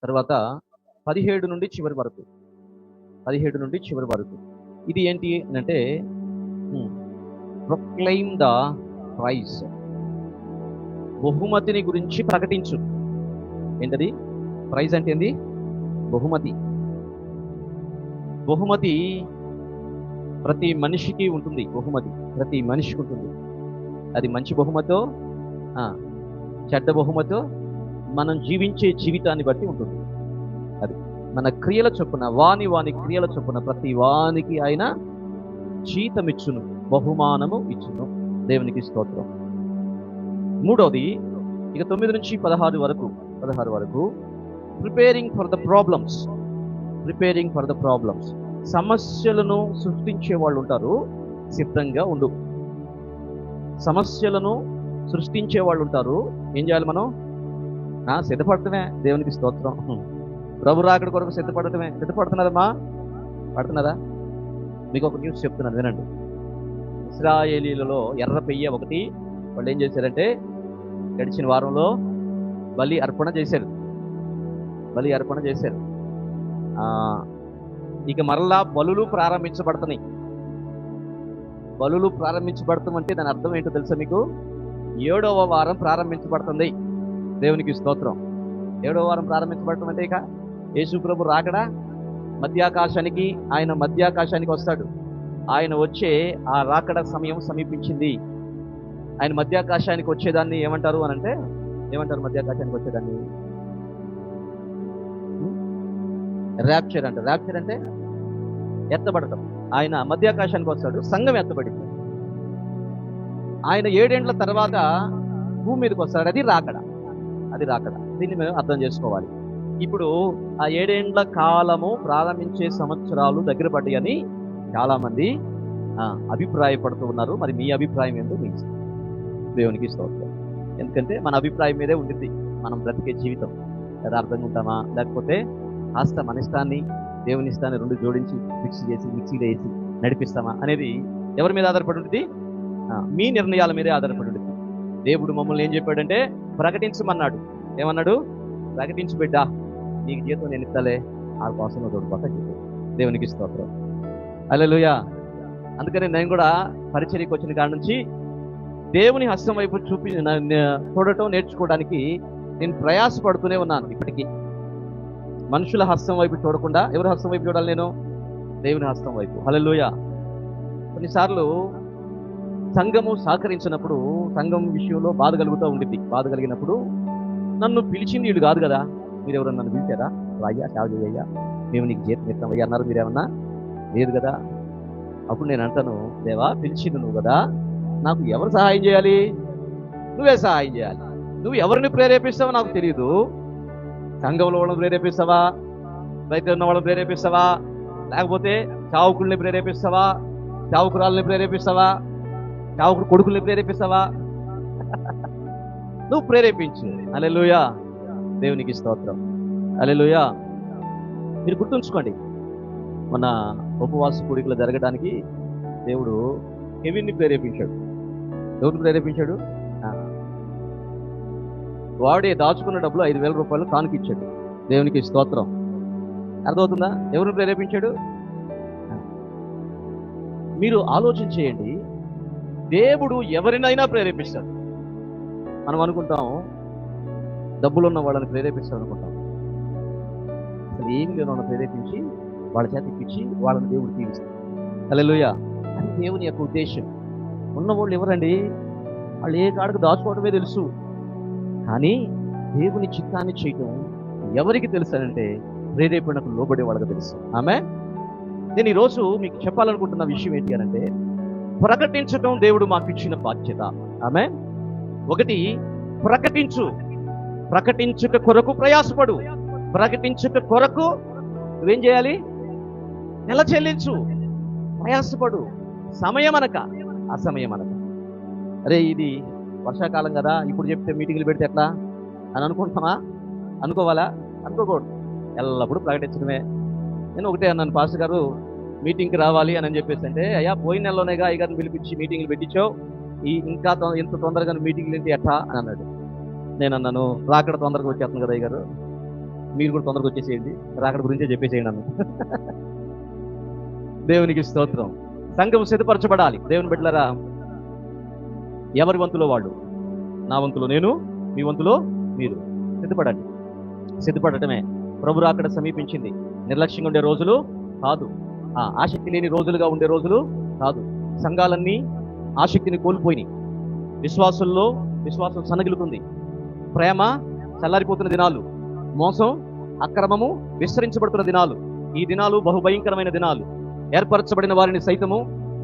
తర్వాత 17 నుండి చివరి వరకు, 17 నుండి చివరి వరకు ఇది ఏంటి అంటే ప్రొక్లెయిమ్ ద ప్రైజ్, బహుమతిని గురించి ప్రకటించు. ఏంటది ప్రైజ్ అంటే? ఏంది? బహుమతి. బహుమతి ప్రతి మనిషికి ఉంటుంది. బహుమతి ప్రతి మనిషికి ఉంటుంది. అది మంచి బహుమతో చెడ్డ బహుమతో మనం జీవించే జీవితాన్ని బట్టి ఉంటుంది. అది మన క్రియల చొప్పున, వాని క్రియల చొప్పున ప్రతి వానికి ఆయన జీతం ఇచ్చును, బహుమానము ఇచ్చును. దేవునికి స్తోత్రం. మూడవది ఇక 9 నుంచి 16 వరకు preparing for the problems. Preparing for the problems. సమస్యలను సృష్టించే వాళ్ళు ఉంటారు, సిద్ధంగా ఉండు. సమస్యలను సృష్టించే వాళ్ళు ఉంటారు, ఏం చేయాలి మనం? సిద్ధపడటమే. దేవునికి స్తోత్రం. ప్రభు రాకడ కొరకు సిద్ధపడటమే. సిద్ధపడుతున్నారమ్మా? పడుతున్నారా? మీకు ఒక న్యూస్ చెప్తున్నాను, వినండి. ఇశ్రాయేలీలలో ఎర్ర పెయ్య ఒకటి వాళ్ళు ఏం చేశారంటే గడిచిన వారంలో బలి అర్పణ చేశారు. ఇక మరలా బలులు ప్రారంభించబడుతున్నాయి. బలులు ప్రారంభించబడతామంటే దాని అర్థం ఏంటో తెలుసా మీకు? 7వ వారం ప్రారంభించబడుతుంది. దేవునికి స్తోత్రం. 7వ వారం ప్రారంభించబడటం అంటే ఇక యేసు ప్రభు రాకడా ఆయన మధ్యాకాశానికి వస్తాడు. ఆయన వచ్చే ఆ రాకడ సమయం సమీపించింది. ఆయన మధ్యాకాశానికి వచ్చేదాన్ని ఏమంటారు అని అంటే, ఏమంటారు మధ్యాకాశానికి వచ్చేదాన్ని? ర్యాప్చర్ అంట. ర్యాప్చర్ అంటే ఎత్తబడటం. ఆయన మధ్యాకాశానికి వస్తాడు, సంఘం ఎత్తబడింది. ఆయన 7 ఏండ్ల తర్వాత భూమి మీదకి వస్తాడు. అది రాకడ. దీన్ని మేము అర్థం చేసుకోవాలి. ఇప్పుడు ఆ 7 ఏండ్ల కాలము ప్రారంభించే సంవత్సరాలు దగ్గర పడ్డాయని చాలా మంది అభిప్రాయపడుతూ ఉన్నారు. మరి మీ అభిప్రాయం ఏంటో మీకు దేవునికి స్తోత్రం. ఎందుకంటే మన అభిప్రాయం మీదే ఉంటుంది మనం బ్రతికే జీవితం. యథార్థంగా ఉంటామా, లేకపోతే కాస్త మన ఇష్టాన్ని దేవుని ఇష్టాన్ని రెండు జోడించి మిక్సీలో వేసి నడిపిస్తామా అనేది ఎవరి మీద ఆధారపడి ఉంటుంది? మీ నిర్ణయాల మీదే ఆధారపడి ఉంటుంది. దేవుడు మమ్మల్ని ఏం చెప్పాడంటే ప్రకటించమన్నాడు. ఏమన్నాడు? ప్రకటించి బిడ్డా, నీకు జీతం నేను ఇస్తాలే, ఆ కోసం తోడుకోక చెప్పాడు. దేవునికి స్తోత్రం. హల్లెలూయా. అందుకని నేను కూడా పరిచర్యకు వచ్చిన కాడ నుంచి దేవుని హస్తం వైపు చూడటం నేర్చుకోవడానికి నేను ప్రయాసపడుతూనే ఉన్నాను. ఇప్పటికీ మనుషుల హస్తం వైపు చూడకుండా ఎవరి హస్తం వైపు చూడాలి? నేను దేవుని హస్తం వైపు. హల్లెలూయా. కొన్నిసార్లు సంఘము సహకరించినప్పుడు సంఘం విషయంలో బాధ కలుగుతూ ఉండిద్ది. బాధ కలిగినప్పుడు నన్ను పిలిచింది వీళ్ళు కాదు కదా, మీరు ఎవరన్నా నన్ను పిలిచారా? అయ్యా సేవ చేయయ్యా, మేము నీకు జీతం ఇస్తాం అయ్యా అన్నారు, మీరేమన్నా? లేదు కదా. అప్పుడు నేను అంటాను, దేవా పిలిచింది నువ్వు కదా, నాకు ఎవరు సహాయం చేయాలి? నువ్వే సహాయం చేయాలి. నువ్వు ఎవరిని ప్రేరేపిస్తావో నాకు తెలియదు. సంఘంలో వాళ్ళని ప్రేరేపిస్తావా? బయట ఉన్న వాళ్ళని ప్రేరేపిస్తావా? లేకపోతే చావుకుల్ని ప్రేరేపిస్తావా? చావుకురాలని ప్రేరేపిస్తావా? చావుకుడు కొడుకుల్ని ప్రేరేపిస్తావా? నువ్వు ప్రేరేపించు. హల్లెలూయా. దేవునికి స్తోత్రం. హల్లెలూయా. మీరు గుర్తుంచుకోండి, మన ఉపవాస కూడికలు జరగడానికి దేవుడు కెవిన్ని ప్రేరేపించాడు. ఎవరిని ప్రేరేపించాడు? వాడే దాచుకున్న డబ్బులు 5,000 రూపాయలు కానుకిచ్చాడు. దేవునికి స్తోత్రం. అర్థమవుతుందా? ఎవరిని ప్రేరేపించాడు? మీరు ఆలోచన చేయండి. దేవుడు ఎవరినైనా ప్రేరేపిస్తాడు. మనం అనుకుంటాం డబ్బులున్న వాళ్ళని ప్రేరేపిస్తాడు అనుకుంటాం. అసలు ఏమి లేని వాళ్ళని ప్రేరేపించి వాళ్ళ చేత ఇప్పించి వాళ్ళని దేవుడు దీవిస్తాడు. హల్లెలూయా. అది దేవుని యొక్క ఉద్దేశం. ఉన్నవాళ్ళు ఎవరండి? వాళ్ళు ఏ కాడకు దాచుకోవడమే తెలుసు. కానీ దేవుని చిత్తాన్ని చేయటం ఎవరికి తెలుసు అంటే ప్రేరేపణకు లోబడే వాళ్ళకి తెలుసు. ఆమె నేను ఈరోజు మీకు చెప్పాలనుకుంటున్న విషయం ఏంటి అంటే, ప్రకటించడం దేవుడు మాకు ఇచ్చిన బాధ్యత. ఆమె ఒకటి, ప్రకటించుట కొరకు ప్రయాసపడు. ప్రకటించుట కొరకు నువ్వేం చేయాలి? నెల చెల్లించు, ప్రయాసపడు. సమయం అనక అసమయం అనక. అరే ఇది వర్షాకాలం కదా, ఇప్పుడు చెప్తే మీటింగ్లు పెడితే ఎట్లా అని అనుకుంటామా? అనుకోవాలా? అనుకోకూడదు. ఎల్లప్పుడూ ప్రకటించడమే. నేను ఒకటే అన్నాను, పాస్టర్ గారు మీటింగ్కి రావాలి అని చెప్పేసి అంటే, అయ్యా పోయిన నెలలోనేగా అయ్యగారిని పిలిపించి మీటింగ్లు పెట్టించావు, ఇంకా ఇంత తొందరగా మీటింగ్లు ఏంటి ఎట్టా అని అన్నాడు. నేను అన్నాను, రాకడ తొందరగా వచ్చేస్తుంది కదా అయ్యగారు, మీరు కూడా తొందరగా వచ్చేసేయండి, రాకడ గురించే చెప్పేసేయండి అన్న. దేవునికి స్తోత్రం. సంఘం సిద్ధపరచబడాలి. దేవుని బిడ్డలారా, ఎవరి వంతులో వాళ్ళు. నా వంతులో నేను, మీ వంతులో మీరు. సిద్ధపడండి. సిద్ధపడటమే. ప్రభు రాకడ సమీపించింది. నిర్లక్ష్యంగా ఉండే రోజులు కాదు, ఆసక్తి లేని రోజులుగా ఉండే రోజులు కాదు. సంఘాలన్నీ ఆసక్తిని కోల్పోయినాయి. విశ్వాసుల్లో విశ్వాసం సన్నగిలుతుంది. ప్రేమ చల్లారిపోతున్న దినాలు, మోసం అక్రమము విస్తరించబడుతున్న దినాలు. ఈ దినాలు బహుభయంకరమైన దినాలు. ఏర్పరచబడిన వారిని సైతము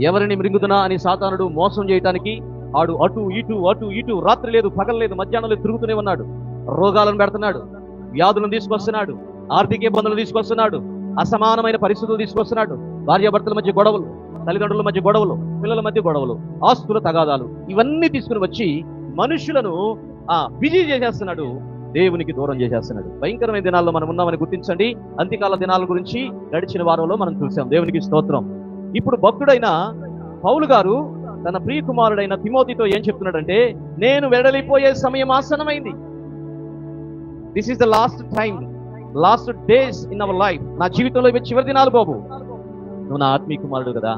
ఎవరిని మృంగుదునా అని సాతానుడు మోసం చేయటానికి ఆడు అటు ఇటు రాత్రి లేదు పగలు లేదు మధ్యాహ్నం లేదు తిరుగుతూనే ఉన్నాడు. రోగాలను పెడుతున్నాడు, వ్యాధులను తీసుకొస్తున్నాడు, ఆర్థిక ఇబ్బందులు తీసుకొస్తున్నాడు, అసమానమైన పరిస్థితులు తీసుకొస్తున్నాడు. భార్యాభర్తల మధ్య గొడవలు, తల్లిదండ్రుల మధ్య గొడవలు, పిల్లల మధ్య గొడవలు, ఆస్తుల తగాదాలు, ఇవన్నీ తీసుకుని వచ్చి మనుషులను బిజీ చేసేస్తున్నాడు, దేవునికి దూరం చేసేస్తున్నాడు. భయంకరమైన దినాల్లో మనం ఉన్నామని గుర్తించండి. అంత్యకాల దినాల గురించి గడిచిన వారంలో మనం చూసాం. దేవునికి స్తోత్రం. ఇప్పుడు భక్తుడైన పౌలు గారు తన ప్రియ కుమారుడైన తిమోతితో ఏం చెప్తున్నాడంటే, నేను వెడలిపోయే సమయం ఆసన్నమైంది. This is the last time, last days in our life. నా జీవితంలో ఇవి చివరి దినాలు బాబు. నువ్వు నా ఆత్మీయ కుమారుడు కదా,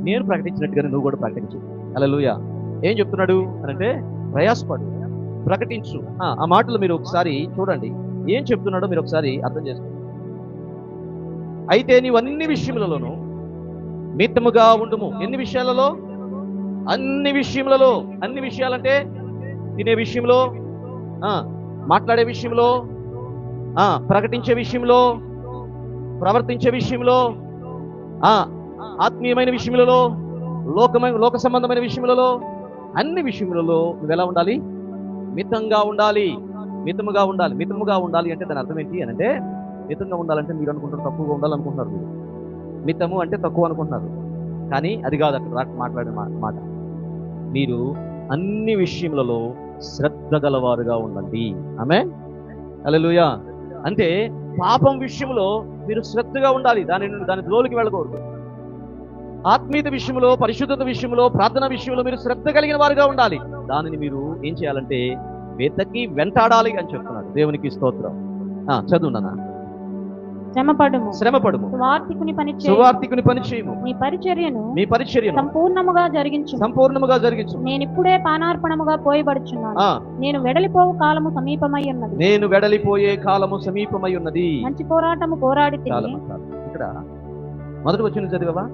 నేను ప్రకటించినట్టుగానే నువ్వు కూడా ప్రకటించు. హల్లెలూయా. ఏం చెప్తున్నాడు అంటే, ప్రయాసపడు, ప్రకటించు. ఆ మాటలు మీరు ఒకసారి చూడండి, ఏం చెప్తున్నాడో మీరు ఒకసారి అర్థం చేసుకోండి. అయితే నీవు అన్ని విషయములలోనూ మితముగా ఉండుము. ఎన్ని విషయాలలో? అన్ని విషయములలో. అన్ని విషయాలంటే తినే విషయంలో, మాట్లాడే విషయంలో, ప్రకటించే విషయంలో, ప్రవర్తించే విషయంలో, ఆత్మీయమైన విషయములలో, లోక సంబంధమైన విషయములలో, అన్ని విషయములలో నువ్వు ఎలా ఉండాలి? మితంగా ఉండాలి. మితముగా ఉండాలి. మితముగా ఉండాలి అంటే దాని అర్థం ఏంటి అని అంటే, మితంగా ఉండాలంటే మీరు అనుకుంటారు తక్కువగా ఉండాలనుకుంటున్నారు. మీరు మితము అంటే తక్కువ అనుకుంటున్నారు, కానీ అది కాదు అక్కడ మాట్లాడిన మాట. మీరు అన్ని విషయములలో శ్రద్ధ గలవారుగా ఉండండి. ఆమేన్. హల్లెలూయా. అంటే పాపం విషయంలో మీరు శ్రద్ధగా ఉండాలి, దాని జోలికి వెళ్ళకూడదు. ఆత్మీయత విషయంలో, పరిశుద్ధత విషయంలో, ప్రార్థన విషయంలో మీరు శ్రద్ధ కలిగిన వారుగా ఉండాలి. దానిని మీరు ఏం చేయాలంటే వెతకి వెంటాడాలి అని చెప్తున్నాడు. దేవునికి స్తోత్రం. చదువునా. శ్రమపడుము. సువార్తికుని పని చేయము. నీ పరిచర్యను సంపూర్ణముగా జరిగించు. నేను ఇప్పుడే పానార్పణముగా పోయబడుచున్నాను. నేను వెడలిపోవు కాలము సమీపమై ఉన్నది. మంచి పోరాటము పోరాడి తిని. ఇక్కడ మొదటి వచనం చదివా?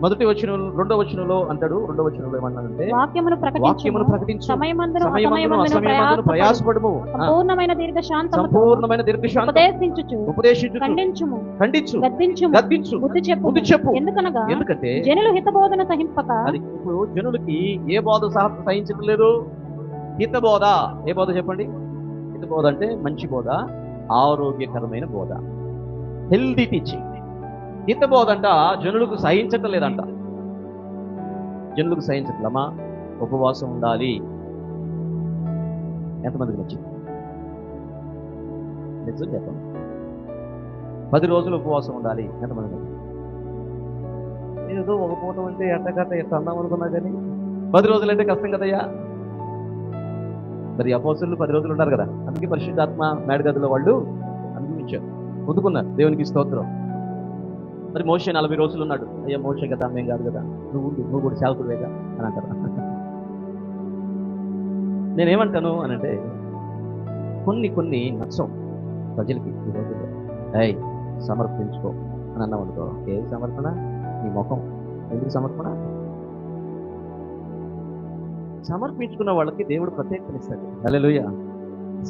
మొదటి వచనం రెండో వచనంలో అంటాడు. రెండో వచనంలో ఏమన్నాడంటే, వాక్యమును ప్రకటించు, సమయమందును ప్రయాసపడుము, సంపూర్ణమైన దీర్ఘశాంతముతో ఉపదేశించుచు ఖండించు, గద్దించు, బుద్ధి చెప్పు. ఎందుకంటే జనులు హితబోధన సహింపక. ఇప్పుడు జనులకి ఏ బోధ సహించడం లేదు? హితబోధ. ఏ బోధ చెప్పండి? హితబోధ అంటే మంచి బోధ, ఆరోగ్యకరమైన బోధ, హెల్దీ టీచింగ్. హితబోధ అంట జనులకు సహించటం లేదంట. జనులకు సహించట్లమ్మా. ఉపవాసం ఉండాలి. ఎంతమందికి నచ్చింది? నిజం చెప్పండి. 10 రోజులు ఉపవాసం ఉండాలి. ఎంతమందికి నచ్చింది? ఏదో ఒక పూట అంటే ఎంతకట్ట ఎంత అందాం అనుకున్నా కానీ 10 రోజులు అంటే కష్టం కదయ్యా. మరి అపోస్తలులు 10 రోజులు ఉన్నారు కదా, అందుకే పరిశుద్ధాత్మ మేడగదిలో వాళ్ళు అనుభవించారు, పొందుకున్నారు. దేవునికి స్తోత్రం. మరి మోషే 40 రోజులు ఉన్నాడు. అయ్యా మోషే కదా, మేం కాదు కదా, నువ్వు కూడా సేవకుడివేగా అని అంటారు. నేనేమంటాను అని అంటే, కొన్ని నచ్చం ప్రజలకి ఈ రోజుల్లో. సమర్పించుకో అని అన్నాం అనుకో, ఏ సమర్పణ? నీ ముఖం. ఎందుకు సమర్పణ? సమర్పించుకున్న వాళ్ళకి దేవుడు ప్రత్యేకతనిస్తాడు. హల్లెలూయా.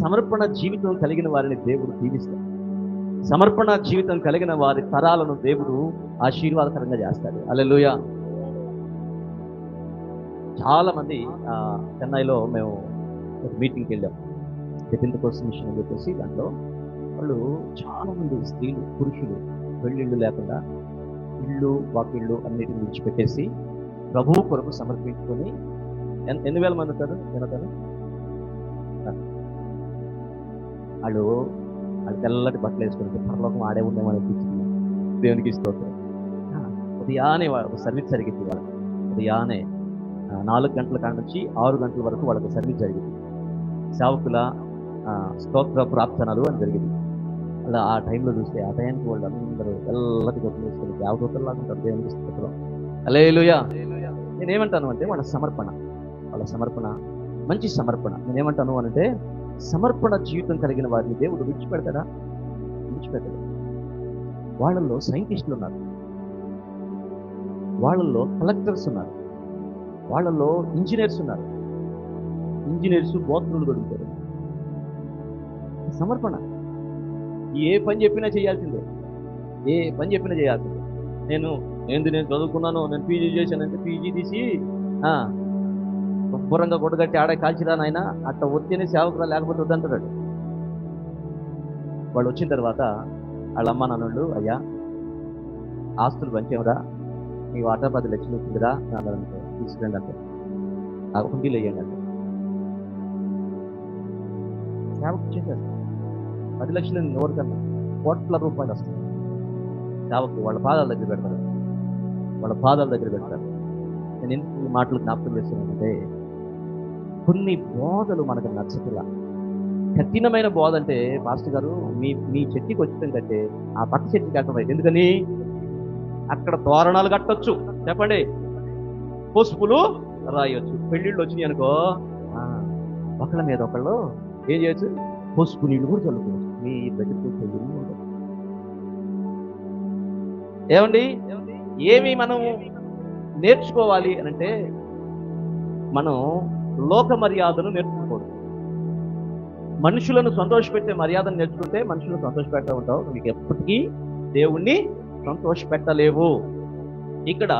సమర్పణ జీవితం కలిగిన వారిని దేవుడు దీవిస్తాడు. సమర్పణ జీవితం కలిగిన వారి తరాలను దేవుడు ఆశీర్వాదకరంగా చేస్తాడు. హల్లెలూయా. చాలా మంది చెన్నైలో మేము ఒక మీటింగ్కి వెళ్ళాం, పెంతెకోస్తు మిషన్ అని చెప్పేసి. దాంట్లో వాళ్ళు చాలా మంది స్త్రీలు, పురుషులు పెళ్ళిళ్ళు లేకుండా ఇళ్ళు వాకిళ్ళు అన్నిటిని విడిచిపెట్టేసి ప్రభువు కొరకు సమర్పించుకొని ఎన్ని వేల మంది ఉంటారు జనతలు. వాళ్ళు తెల్లటి బట్టలు వేసుకుంటే పరలోకం ఆడే ఉండేమని అనిపించింది. దేవునికి స్తోత్రం. ఉదయాన్నే ఒక సర్వీస్ జరిగింది వాళ్ళకి. ఉదయాన్నే 4 గంటల కాడ నుంచి 6 గంటల వరకు వాళ్ళకి సర్వీస్ జరిగింది. సేవకుల స్తోత్ర ప్రార్థనలు అని జరిగింది. అలా ఆ టైంలో చూస్తే ఆ టైంకి వాళ్ళు అందరూ తెల్లటి గొప్పలు వేసుకొని దేవదూతల్లాగా ఉంటారు దేవునికి స్తోత్రం. హల్లెలూయా. నేనేమంటాను అంటే వాళ్ళ సమర్పణ మంచి సమర్పణ. నేనేమంటాను అంటే సమర్పణ జీవితం కలిగిన వారిని దేవుడు విడిచిపెడతాడా? విడిచిపెట్టడు. వాళ్ళల్లో సైంటిస్టులు ఉన్నారు, వాళ్ళల్లో కలెక్టర్స్ ఉన్నారు, వాళ్ళల్లో ఇంజనీర్స్ ఉన్నారు. ఇంజనీర్స్ బోధకులు దొరుకుతారు. సమర్పణ. ఏ పని చెప్పినా చేయాల్సిందే, ఏ పని చెప్పినా చేయాల్సిందే. నేను చదువుకున్నాను, నేను పీజీ చేశానంటే పీజీ తీసి శుభ్రంగా గొడగట్టి ఆడే కాల్చిరా నాయన, అట్లా వస్తేనే సేవకురా, లేకపోతే వద్దంటాడు. వాళ్ళు వచ్చిన తర్వాత వాళ్ళ అమ్మ నాన్నోళ్ళు, అయ్యా ఆస్తులు పంచేమరా, మీ వాటా 10 లక్షలు వచ్చిందిరా నాదంటే తీసుకురండి అంటే ఆ హుండీలు వేయండి అంటే సేవకు చేసేస్తారు. 10 లక్షలు ఎవరికన్నా కోట్ల రూపాయలు వస్తాయి సేవకు. వాళ్ళ పాదాల దగ్గర పెడతారు. నేను ఎందుకు ఈ మాటలు జ్ఞాపకం చేస్తున్నానంటే, కొన్ని బోధలు మనకు నచ్చట్లా. కఠినమైన బోధ అంటే, పాస్టర్ గారు మీ చెట్టుకి వచ్చిన కంటే ఆ పక్క చెట్టుకి కట్టడం. ఎందుకని? అక్కడ తోరణాలు కట్టొచ్చు, చెప్పండి, పసుపులు రాయొచ్చు. పెళ్ళిళ్ళు వచ్చినాయి అనుకో, ఒకళ్ళ మీద ఒకళ్ళు ఏం చేయొచ్చు, పసుపు నీళ్ళు కూడా చల్లుకోవచ్చు. మీ దగ్గర ఏమండి, ఏమి మనం నేర్చుకోవాలి అని అంటే, మనం లోక మర్యాదను నేర్చుకోకూడదు. మనుషులను సంతోషపెట్టే మర్యాదను నేర్చుకుంటే మనుషులను సంతోషపెడతా ఉంటావు, మీకు ఎప్పటికీ దేవుణ్ణి సంతోషపెట్టలేవు. ఇక్కడ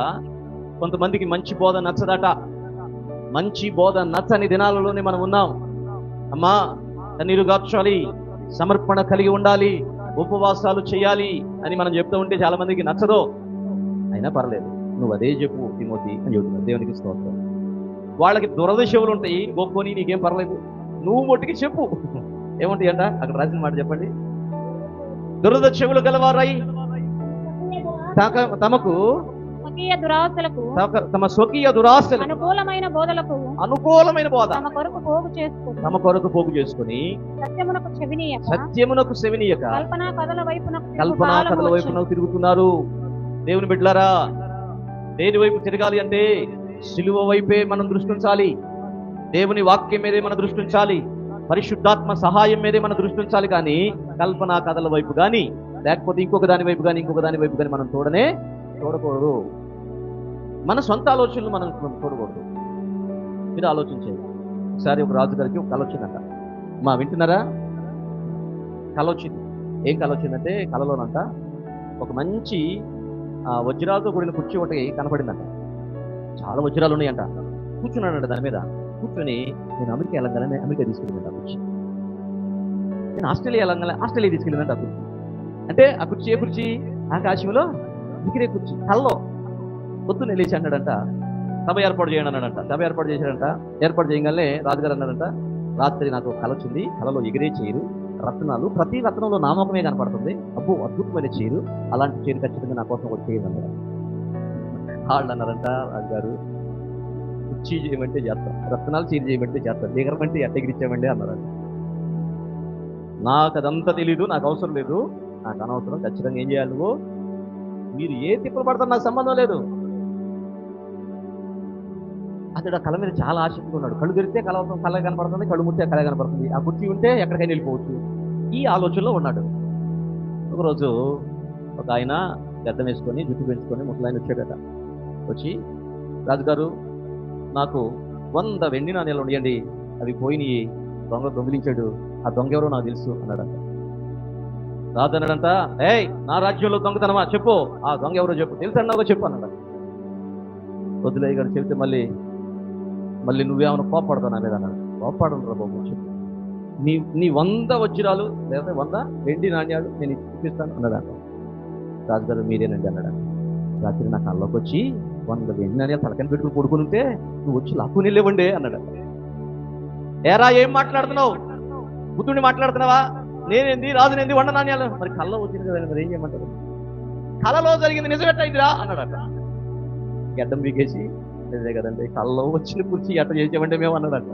కొంతమందికి మంచి బోధ నచ్చదట. మంచి బోధ నచ్చని దినాలలోనే మనం ఉన్నాం. అమ్మా, కన్నీరు గార్చాలి, సమర్పణ కలిగి ఉండాలి, ఉపవాసాలు చేయాలి అని మనం చెప్తూ ఉంటే చాలా మందికి నచ్చదు. అయినా పర్లేదు, నువ్వు అదే చెప్పు తిమోతి అని చెబుతున్నావు. దేవునికి స్తోత్రం. వాళ్ళకి దురద చెవులు ఉంటాయి, గొప్పని నీకేం పర్లేదు, నువ్వు మొట్టికి చెప్పు. ఏముంటాయి అంట అక్కడ రాసిన మాట చెప్పండి. దురద చెవులు గలవారై తమకు తమ స్వకీయ దురాశలకు అనుకూలమైన బోధ తమ కొరకు పోగు చేసుకుని సత్యమునకు సెవినీయక కల్పనా కథల వైపునకు తిరుగుతున్నారు. దేవుని బిడ్డలారా, దేని వైపు తిరగాలి అంటే సిలువ వైపే మనం దృష్టి ఉంచాలి. దేవుని వాక్యం మీదే మన దృష్టి ఉంచాలి. పరిశుద్ధాత్మ సహాయం మీదే మన దృష్టి ఉంచాలి. కానీ కల్పనా కథల వైపు కానీ, లేకపోతే ఇంకొక దాని వైపు కానీ మనం చూడకూడదు. మన సొంత ఆలోచనలు మనం చూడకూడదు. మీరు ఆలోచించేది. ఒకసారి ఒక రాజుగారికి ఒక కళ వచ్చిందంట. వింటున్నారా? కళ వచ్చింది. ఏం కళ వచ్చిందంటే, కళలోనంట ఒక మంచి వజ్రాలతో కూడిన కుర్చీ ఒకటి కనపడిందంట. చాలా వజ్రాలు ఉన్నాయంట. కూర్చున్నాడంట దాని మీద. కూర్చొని నేను అమెరికా వెళ్ళగానే అమెరికా తీసుకెళ్ళిందంట ఆ కుర్చీ. నేను ఆస్ట్రేలియా వెళ్ళగానే ఆస్ట్రేలియా తీసుకెళ్ళిందంట ఆ కుర్చీ. అంటే ఆ కుర్చీ ఏ కుర్చీ? ఆకాశంలో ఎగిరే కుర్చీ. కల్లో పొద్దున్న లేచి అన్నాడంట, సభ ఏర్పాటు చేయండి అన్నాడంట. సభ ఏర్పాటు చేశాడంట. ఏర్పాటు చేయగానే రాజుగారు అన్నాడంట, రాత్రి నాకు కళ వచ్చింది, కళలో ఎగిరే చైరు, రత్నాలు, ప్రతి రత్నంలో నామకమే కనపడుతుంది. అబ్బో అద్భుతమైన చైరు, అలాంటి చైరు ఖచ్చితంగా నా కోసం ఒకటి చేయండి అన్నాడు. వాళ్ళు అన్నారంట, రాజుగారు కుర్చీ చేయమంటే చేస్తాం, రత్నాలు చైరు చేయమంటే చేస్తాం, ఎగరమంటే ఎట్ట ఎగిరిచ్చామండి అన్నారంట. నాకు అదంతా తెలీదు, నాకు అవసరం లేదు, నాకు అనవసరం. ఖచ్చితంగా ఏం చేయాలి నువ్వు? మీరు ఏ తిప్పలు పడతారు, నాకు సంబంధం లేదు. అతడు ఆ కళ మీద చాలా ఆసక్తిగా ఉన్నాడు. కళ్ళు తెరిస్తే కళ కనపడుతుంది, కళ్ళు ముట్టే కళ కనపడుతుంది. ఆ కుర్చీ ఉంటే ఎక్కడికైనా వెళ్ళిపోవచ్చు. ఈ ఆలోచనలో ఉన్నాడు. ఒకరోజు ఒక ఆయన గడ్డం వేసుకొని, జుట్టు పెంచుకొని ముసలాయన వచ్చాడట. వచ్చి, రాజుగారు నాకు 100 వెండి నాణ్యాలు ఉన్నాయండి, అవి పోయినాయి, దొంగిలించాడు, ఆ దొంగ ఎవరో నాకు తెలుసు అన్నాడంట. రాజు అన్నాడంట, ఏయ్ నా రాజ్యంలో దొంగతనమా, చెప్పు, ఆ దొంగ ఎవరో చెప్పు, తెలుసు అన్నావో చెప్పు అన్నాడు. వదిలే గారు చెబితే మళ్ళీ నువ్వేమైనా కోప్పడతావు నా మీద అన్నాడు. కోప్పడను రా బాబు, చెప్పు, నీ 100 వజ్రాలు లేకపోతే 100 వెండి నాణ్యాలు నేను చూపిస్తాను అన్నాడు. రాజుగారు మీరేనండి అన్నాడు. రాత్రి నా కళ్ళలోకి వచ్చి 100 వెండి నాణ్యాలు తలకని పెట్టుకుని పడుకుని ఉంటే నువ్వు వచ్చి లాక్కుని వెళ్ళేవండి అన్నాడు. ఏరా ఏం మాట్లాడుతున్నావు, బుద్ధుడిని మాట్లాడుతున్నావా? నేనేంది, రాజునేంది, 100 నాణ్యాలు? మరి కళ్ళలో వచ్చింది కదా, మరి ఏం చేయమంటారు? కళలో జరిగింది నిజమెట్టయిదిరా అన్నాడట. గడ్డం బీకేసి, నిజమే కదండి, కళ్ళలో వచ్చిన కుర్చీ ఎట్ట చేసామంటే మేము అన్నాడట.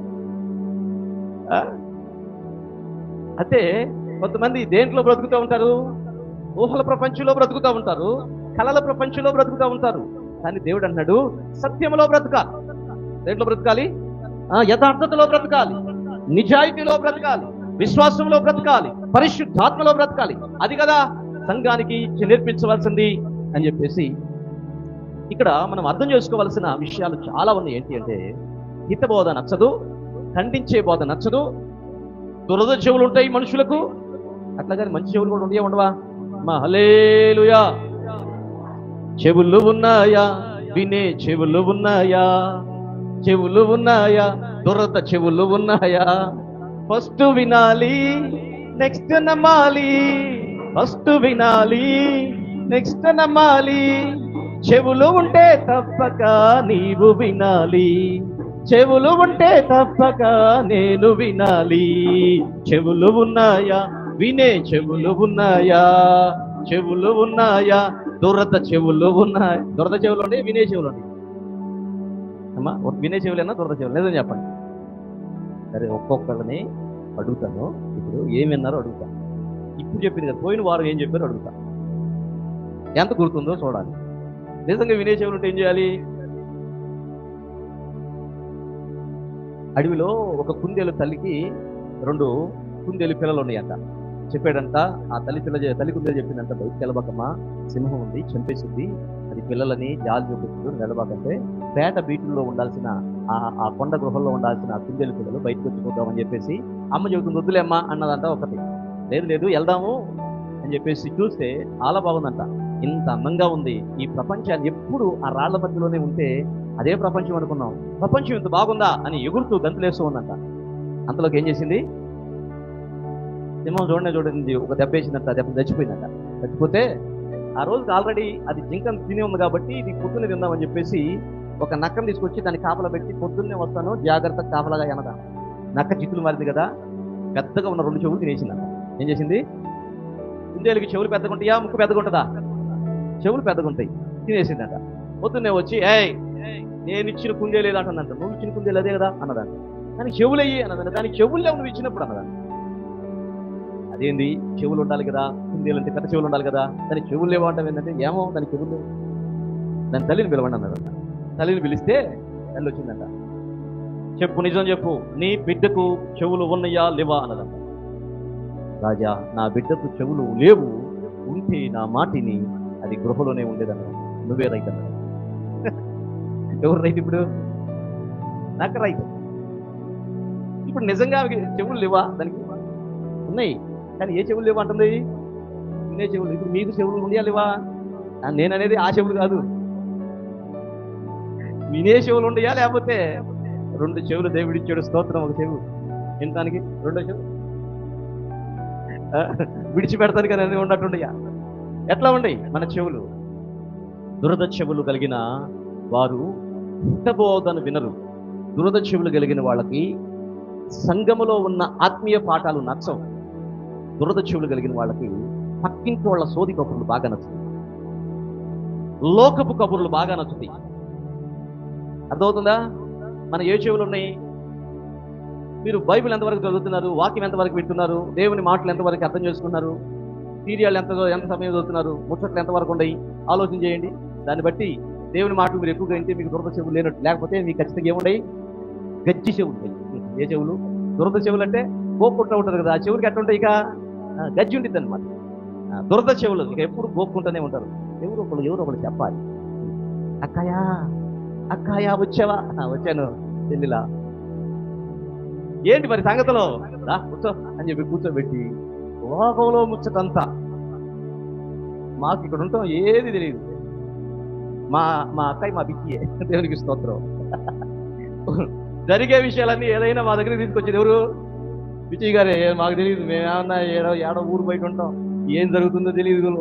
అయితే కొంతమంది దేంట్లో బ్రతుకుతూ ఉంటారు? ఊహల ప్రపంచంలో బ్రతుకుతూ ఉంటారు, కళల ప్రపంచంలో బ్రతుకుతూ ఉంటారు. కానీ దేవుడు అన్నాడు సత్యంలో బ్రతకాలి. దేంట్లో బ్రతకాలి? యథార్థతలో బ్రతకాలి, నిజాయితీలో బ్రతకాలి, విశ్వాసంలో బ్రతకాలి, పరిశుద్ధాత్మలో బ్రతకాలి. అది కదా సంఘానికి నేర్పించవలసింది అని చెప్పేసి ఇక్కడ మనం అర్థం చేసుకోవాల్సిన విషయాలు చాలా ఉన్నాయి. ఏంటి అంటే హిత బోధ నచ్చదు, ఖండించే బోధ నచ్చదు, దురద చెవులు ఉంటాయి మనుషులకు. అట్లాగని మంచి చెవులు కూడా ఉన్నాయా ఉండవా? హల్లెలూయా. చెవులు ఉన్నాయా? వినే చెవులు ఉన్నాయా? చెవులు ఉన్నాయా? దురద చెవులు ఉన్నాయా? ఫస్ట్ వినాలి, నెక్స్ట్ నమ్మాలి. ఫస్ట్ వినాలి, నెక్స్ట్ నమ్మాలి. చెవులు ఉంటే తప్పక నీవు వినాలి, చెవులు ఉంటే తప్పక నేను వినాలి. చెవులు ఉన్నాయా? వినే చెవులు ఉన్నాయా? చెవులు ఉన్నాయా? దురద చెవులు ఉన్నాయి. దురద చెవులు ఉండే, వినే చెవులు ఉండే. అమ్మా, వినే చెవులేనా దురద చెవులు లేదని చెప్పండి. సరే, ఒక్కొక్కరిని అడుగుతాను. ఇప్పుడు ఏం విన్నారో అడుగుతాను. ఇప్పుడు చెప్పింది కదా, పోయిన వారు ఏం చెప్పారో అడుగుతాను. ఎంత గుర్తుందో చూడాలి. నిజంగా వినే చెవులు ఉంటే ఏం చేయాలి? అడవిలో ఒక కుందేలు తల్లికి 2 కుందేలు పిల్లలు ఉన్నాయంట. చెప్పాడంట ఆ తల్లి కుందేలు చెప్పిందంట, బయటికి వెళ్ళబాకమ్మా, సింహం ఉంది, చంపేసింది, అది పిల్లలని జాలి చూపిస్తుంది, వెళ్ళబాకంటే పేట బీటుల్లో ఉండాల్సిన ఆ కొండ గృహంలో ఉండాల్సిన ఆ కుందేలు పిల్లలు బయటకు వచ్చిపోతామని చెప్పేసి అమ్మ చెబుతుంది. వద్దులేమ్మా అన్నదంట ఒకటి. లేదు వెళ్దాము అని చెప్పేసి చూస్తే చాలా బాగుందంట. ఇంత అందంగా ఉంది, ఈ ప్రపంచాన్ని ఎప్పుడు ఆ రాళ్ల మధ్యలోనే ఉంటే అదే ప్రపంచం అనుకున్నాం, ప్రపంచం ఇంత బాగుందా అని ఎగురుతూ గంతులేస్తూ ఉందంట. అంతలోకి ఏం చేసింది? సింహం చూడండి ఒక దెబ్బ వేసిందంట, దెబ్బ చచ్చిపోయిందంట. చచ్చిపోతే ఆ రోజుకి ఆల్రెడీ అది జింకను తిని ఉంది కాబట్టి ఇది పొద్దున్నే తిందామని చెప్పేసి ఒక నక్కను తీసుకొచ్చి దాన్ని కాపలా పెట్టి పొద్దున్నే వస్తాను జాగ్రత్తగా కాపలాగా ఎనదా. నక్క చిక్కులు మారింది కదా, పెద్దగా ఉన్న 2 చెవులు తినేసిందంట. ఏం చేసింది? కుందేలుకి చెవులు పెద్దగా ఉంటాయా, ముక్కు పెద్దగా ఉంటుందా? చెవులు పెద్దగా ఉంటాయి. తినేసిందంట. పొద్దున్నే వచ్చి నేను ఇచ్చిన కుందే లేదంటుందంట. నువ్వు ఇచ్చిన కుందేలు అదే కదా అన్నదంట. దానికి చెవులయ్యి అన్నదంట. దానికి చెవుల్లో నువ్వు ఇచ్చినప్పుడు అన్నదంట. అదేంది, చెవులు ఉండాలి కదా, కుందేలు అంటే పెద్ద చెవులు ఉండాలి కదా, దానికి చెవులు లేవు అంటాం ఏంటంటే, ఏమో దానికి చెవులు లేవు, దాని తల్లిని పిలవండి అన్నదంట. తల్లిని పిలిస్తే తల్లి వచ్చిందంట. చెప్పు, నిజం చెప్పు, నీ బిడ్డకు చెవులు ఉన్నాయా లేవా అన్నదంట. రాజా, నా బిడ్డకు చెవులు లేవు, ఉంటే నా మాటిని అది గృహలోనే ఉండేదన్న. నువ్వే రైతు అన్నాడు. ఎవరు రైతు ఇప్పుడు? నాకు రైతు. ఇప్పుడు నిజంగా చెవులు లేవా? దానికి ఉన్నాయి, కానీ ఏ చెవులు లేవు అంటుంది? వినే చెవులు. ఇప్పుడు మీకు చెవులు ఉన్నాయా లేవా? నేననేది ఆ చెవులు కాదు, వినే చెవులు ఉండయా లేకపోతే 2 చెవులు దేవుడిచ్చాడు, స్తోత్రం. ఒక చెవు వినటానికి, 2 చెవులు విడిచిపెడతాను కానీ అన్నీ ఉన్నట్టుండయా? ఎట్లా ఉండయి మన చెవులు? దురద చెవులు కలిగిన వారు హితబోధను వినరు. దురద చెవులు కలిగిన వాళ్ళకి సంఘములో ఉన్న ఆత్మీయ పాఠాలు నచ్చవు. దురద చెవులు కలిగిన వాళ్ళకి పక్కింటి వాళ్ళ సోది కబుర్లు బాగా నచ్చుతాయి, లోకపు కబుర్లు బాగా నచ్చుతాయి. అర్థమవుతుందా? మన ఏ చెవులు ఉన్నాయి? మీరు బైబిల్ ఎంతవరకు చదువుతున్నారు? వాక్యం ఎంతవరకు వింటున్నారు? దేవుని మాటలు ఎంతవరకు అర్థం చేసుకున్నారు? సీరియల్ ఎంత సమయం చదువుతున్నారు? ముచ్చట్లు ఎంతవరకు ఉన్నాయి? ఆలోచన చేయండి. దాన్ని బట్టి దేవుని మాటలు మీరు ఎక్కువగా వింటే మీకు దురద చెవులు లేనట్టు. లేకపోతే మీకు ఖచ్చితంగా ఏముండయి? గజ్జి చెవులు ఉంటాయి. ఏ చెవులు? దురద చెవులు అంటే గోక్కుంటూ ఉంటుంది కదా, ఆ చెవులకి ఎట్లా ఉంటాయి? ఇక గజ్జి ఉంటుంది అనమాట. దురద చెవులు ఇక ఎప్పుడు గోక్కుంటూనే ఉంటారు. ఎవరు ఒకరు చెప్పాలి, అక్కాయా వచ్చావా? వచ్చాను చెల్లిలా, ఏంటి మరి సంగతిలో, కూర్చో అని చెప్పి కూర్చోబెట్టి లోకంలో ముచ్చటంతా. మాకు ఇక్కడ ఉంటాం ఏది తెలియదు. మా అక్కయ్య మా బిక్కియే, దేవునికి స్తోత్రం. జరిగే విషయాలన్నీ ఏదైనా మా దగ్గర తీసుకొచ్చేది ఎవరు? విజయ్ గారే. మాకు తెలియదు, మేమేమన్నా ఏడో ఊరు బయట ఉంటాం, ఏం జరుగుతుందో తెలియదు.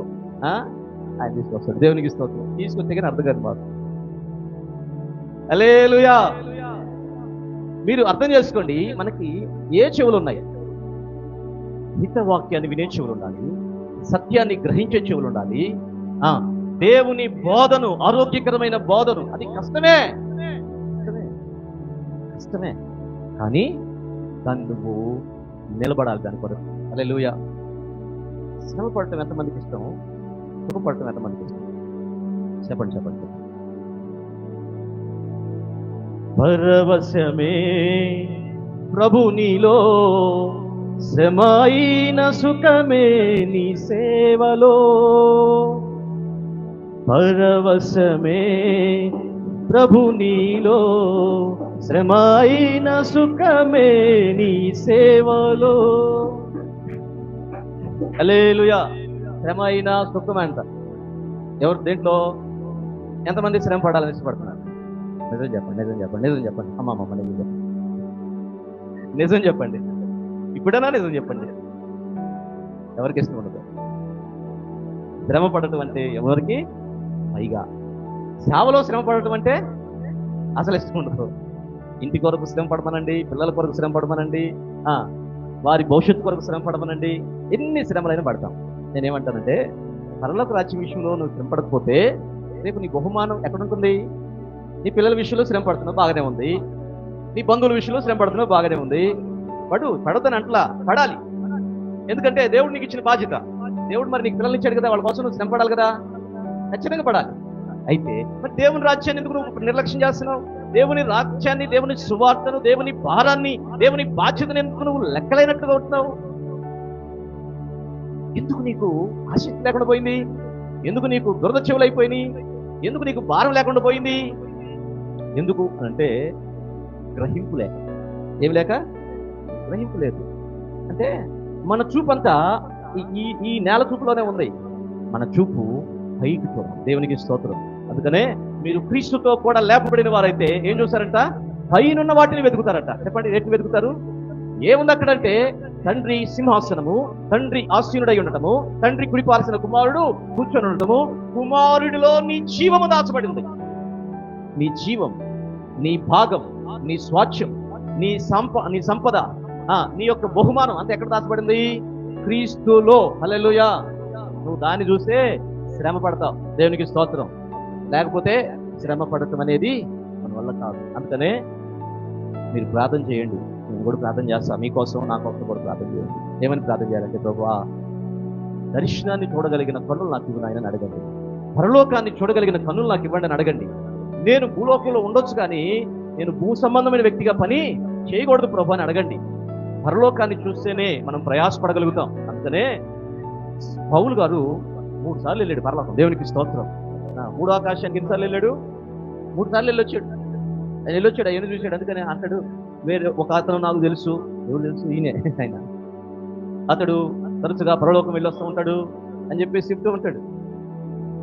ఆయన తీసుకొస్తాడు, దేవునికి స్తోత్రం. తీసుకొచ్చే కానీ అర్థం కాదు మాకు. హల్లెలూయా. మీరు అర్థం చేసుకోండి, మనకి ఏ చెవులు ఉన్నాయి? హితవాక్యాన్ని వినే చెవులు ఉండాలి, సత్యాన్ని గ్రహించే చెవులు ఉండాలి, దేవుని బోధను, ఆరోగ్యకరమైన బోధను. అది కష్టమే, కానీ దాన్ని నువ్వు నిలబడాలి దాని కొరకు. హల్లెలూయా. శ్రమ పడటం ఎంతమందికి ఇష్టం? సుఖపడటం ఎంతమందికి ఇష్టం? చెప్పండి. పరవశమే ప్రభు నీలో, శ్రమైన సుఖమే నీ సేవలో. పరవశమే ప్రభు నీలో, శ్రమైన సుఖమే నీ సేవలో. హల్లెలూయా. శ్రమైన సుఖం అంట. ఎవరు దేంట్లో ఎంతమంది శ్రమ పడాలని ఇష్టపడుతున్నారు? నిజం చెప్పండి. అమ్మమ్మ నిజం చెప్పండి. ఇప్పుడైనా నిజం చెప్పండి. ఎవరికి ఇష్టం ఉండదు? శ్రమ పడటం అంటే ఎవరికి? పైగా సేవలో శ్రమ పడటం అంటే అసలు ఇష్టం ఉండదు. ఇంటి కొరకు శ్రమ పడమనండి, పిల్లల కొరకు శ్రమ పడమనండి, వారి భవిష్యత్తు కొరకు శ్రమ పడమనండి, ఎన్ని శ్రమలైనా పడతాం. నేనేమంటానంటే, పరలోక రాజ్యం విషయంలో నువ్వు శ్రమ పడకపోతే రేపు నీ బహుమానం ఎక్కడుంటుంది? నీ పిల్లల విషయంలో శ్రమ పడుతున్నావు, బాగానే ఉంది. నీ బంధువుల విషయంలో శ్రమ పడుతున్నావు, బాగానే ఉంది. పడతానంట్లా పడాలి. ఎందుకంటే దేవుడు నీకు ఇచ్చిన బాధ్యత. దేవుడు మరి నీకు పిల్లలు ఇచ్చాడు కదా, వాళ్ళ కోసం నువ్వు శ్రమ పడాలి కదా, ఖచ్చితంగా పడాలి. అయితే మరి దేవుని రాజ్యాన్ని ఎందుకు నువ్వు నిర్లక్ష్యం చేస్తున్నావు? దేవుని రాజ్యాన్ని, దేవుని సువార్తను, దేవుని భారాన్ని, దేవుని బాధ్యతను ఎందుకు నువ్వు లెక్కలేనట్టుగా ఉంటున్నావు? ఎందుకు నీకు ఆసక్తి లేకుండా పోయింది? ఎందుకు నీకు దురద చెవులైపోయినాయి? ఎందుకు నీకు భారం లేకుండా పోయింది? ఎందుకు అంటే గ్రహింపు లేక. ఏమి లేక? గ్రహింపు లేదు. అంటే మన చూపు అంతా ఈ నేల చూపులోనే ఉంది. మన చూపు పైకి చూడాలి. దేవునికి స్తోత్రం. అందుకనే మీరు క్రీస్తుతో కూడా లేపబడిన వారైతే ఏం చూస్తారంట? పైనున్న వాటిని వెతుకుతారట. చెప్పండి, ఎట్లు వెతుకుతారు? ఏముంది అక్కడంటే, తండ్రి సింహాసనము, తండ్రి ఆసీనుడై ఉండటము, తండ్రి కుడిపాల్సిన కుమారుడు కూర్చొని ఉండటము, కుమారుడిలో నీ జీవము దాచబడి ఉంది. నీ జీవం, నీ భాగం, నీ స్వాచ్ఛం, నీ సంపద, నీ యొక్క బహుమానం అంతా ఎక్కడ దాచబడింది? క్రీస్తులో. హల్లెలూయా. నువ్వు దాన్ని చూస్తే శ్రమ పడతావు. దేవునికి స్తోత్రం. లేకపోతే శ్రమ పడటం అనేది మన వల్ల కాదు. అందుకనే మీరు ప్రార్థన చేయండి. నేను కూడా ప్రార్థన చేస్తాను మీకోసం, నా కోసం కూడా ప్రార్థన చేయండి. ఏమని ప్రార్థన చేయాలంటే, ప్రభువా, దర్శనాన్ని చూడగలిగిన కన్నులు నాకు ఇవ్వని ఆయన అడగండి. పరలోకాన్ని చూడగలిగిన కన్నులు నాకు ఇవ్వండి అని అడగండి. నేను భూలోకంలో ఉండొచ్చు, కానీ నేను భూ సంబంధమైన వ్యక్తిగా పని చేయకూడదు ప్రభు అని అడగండి. పరలోకాన్ని చూస్తేనే మనం ప్రయాసపడగలుగుతాం. అందుకనే పౌలు గారు 3 సార్లు వెళ్ళాడు పరలోకం. దేవునికి స్తోత్రం. 3వ ఆకాశానికి ఎన్నిసార్లు వెళ్ళాడు? 3 సార్లు వెళ్ళొచ్చాడు. ఆయన చూశాడు. అందుకని అంటాడు, వేరే ఒక అతను నాకు తెలుసు. ఎవరు తెలుసు? ఈయనే ఆయన. అతడు తరచుగా పరలోకం వెళ్ళొస్తూ ఉంటాడు అని చెప్పేసి చెప్తూ ఉంటాడు.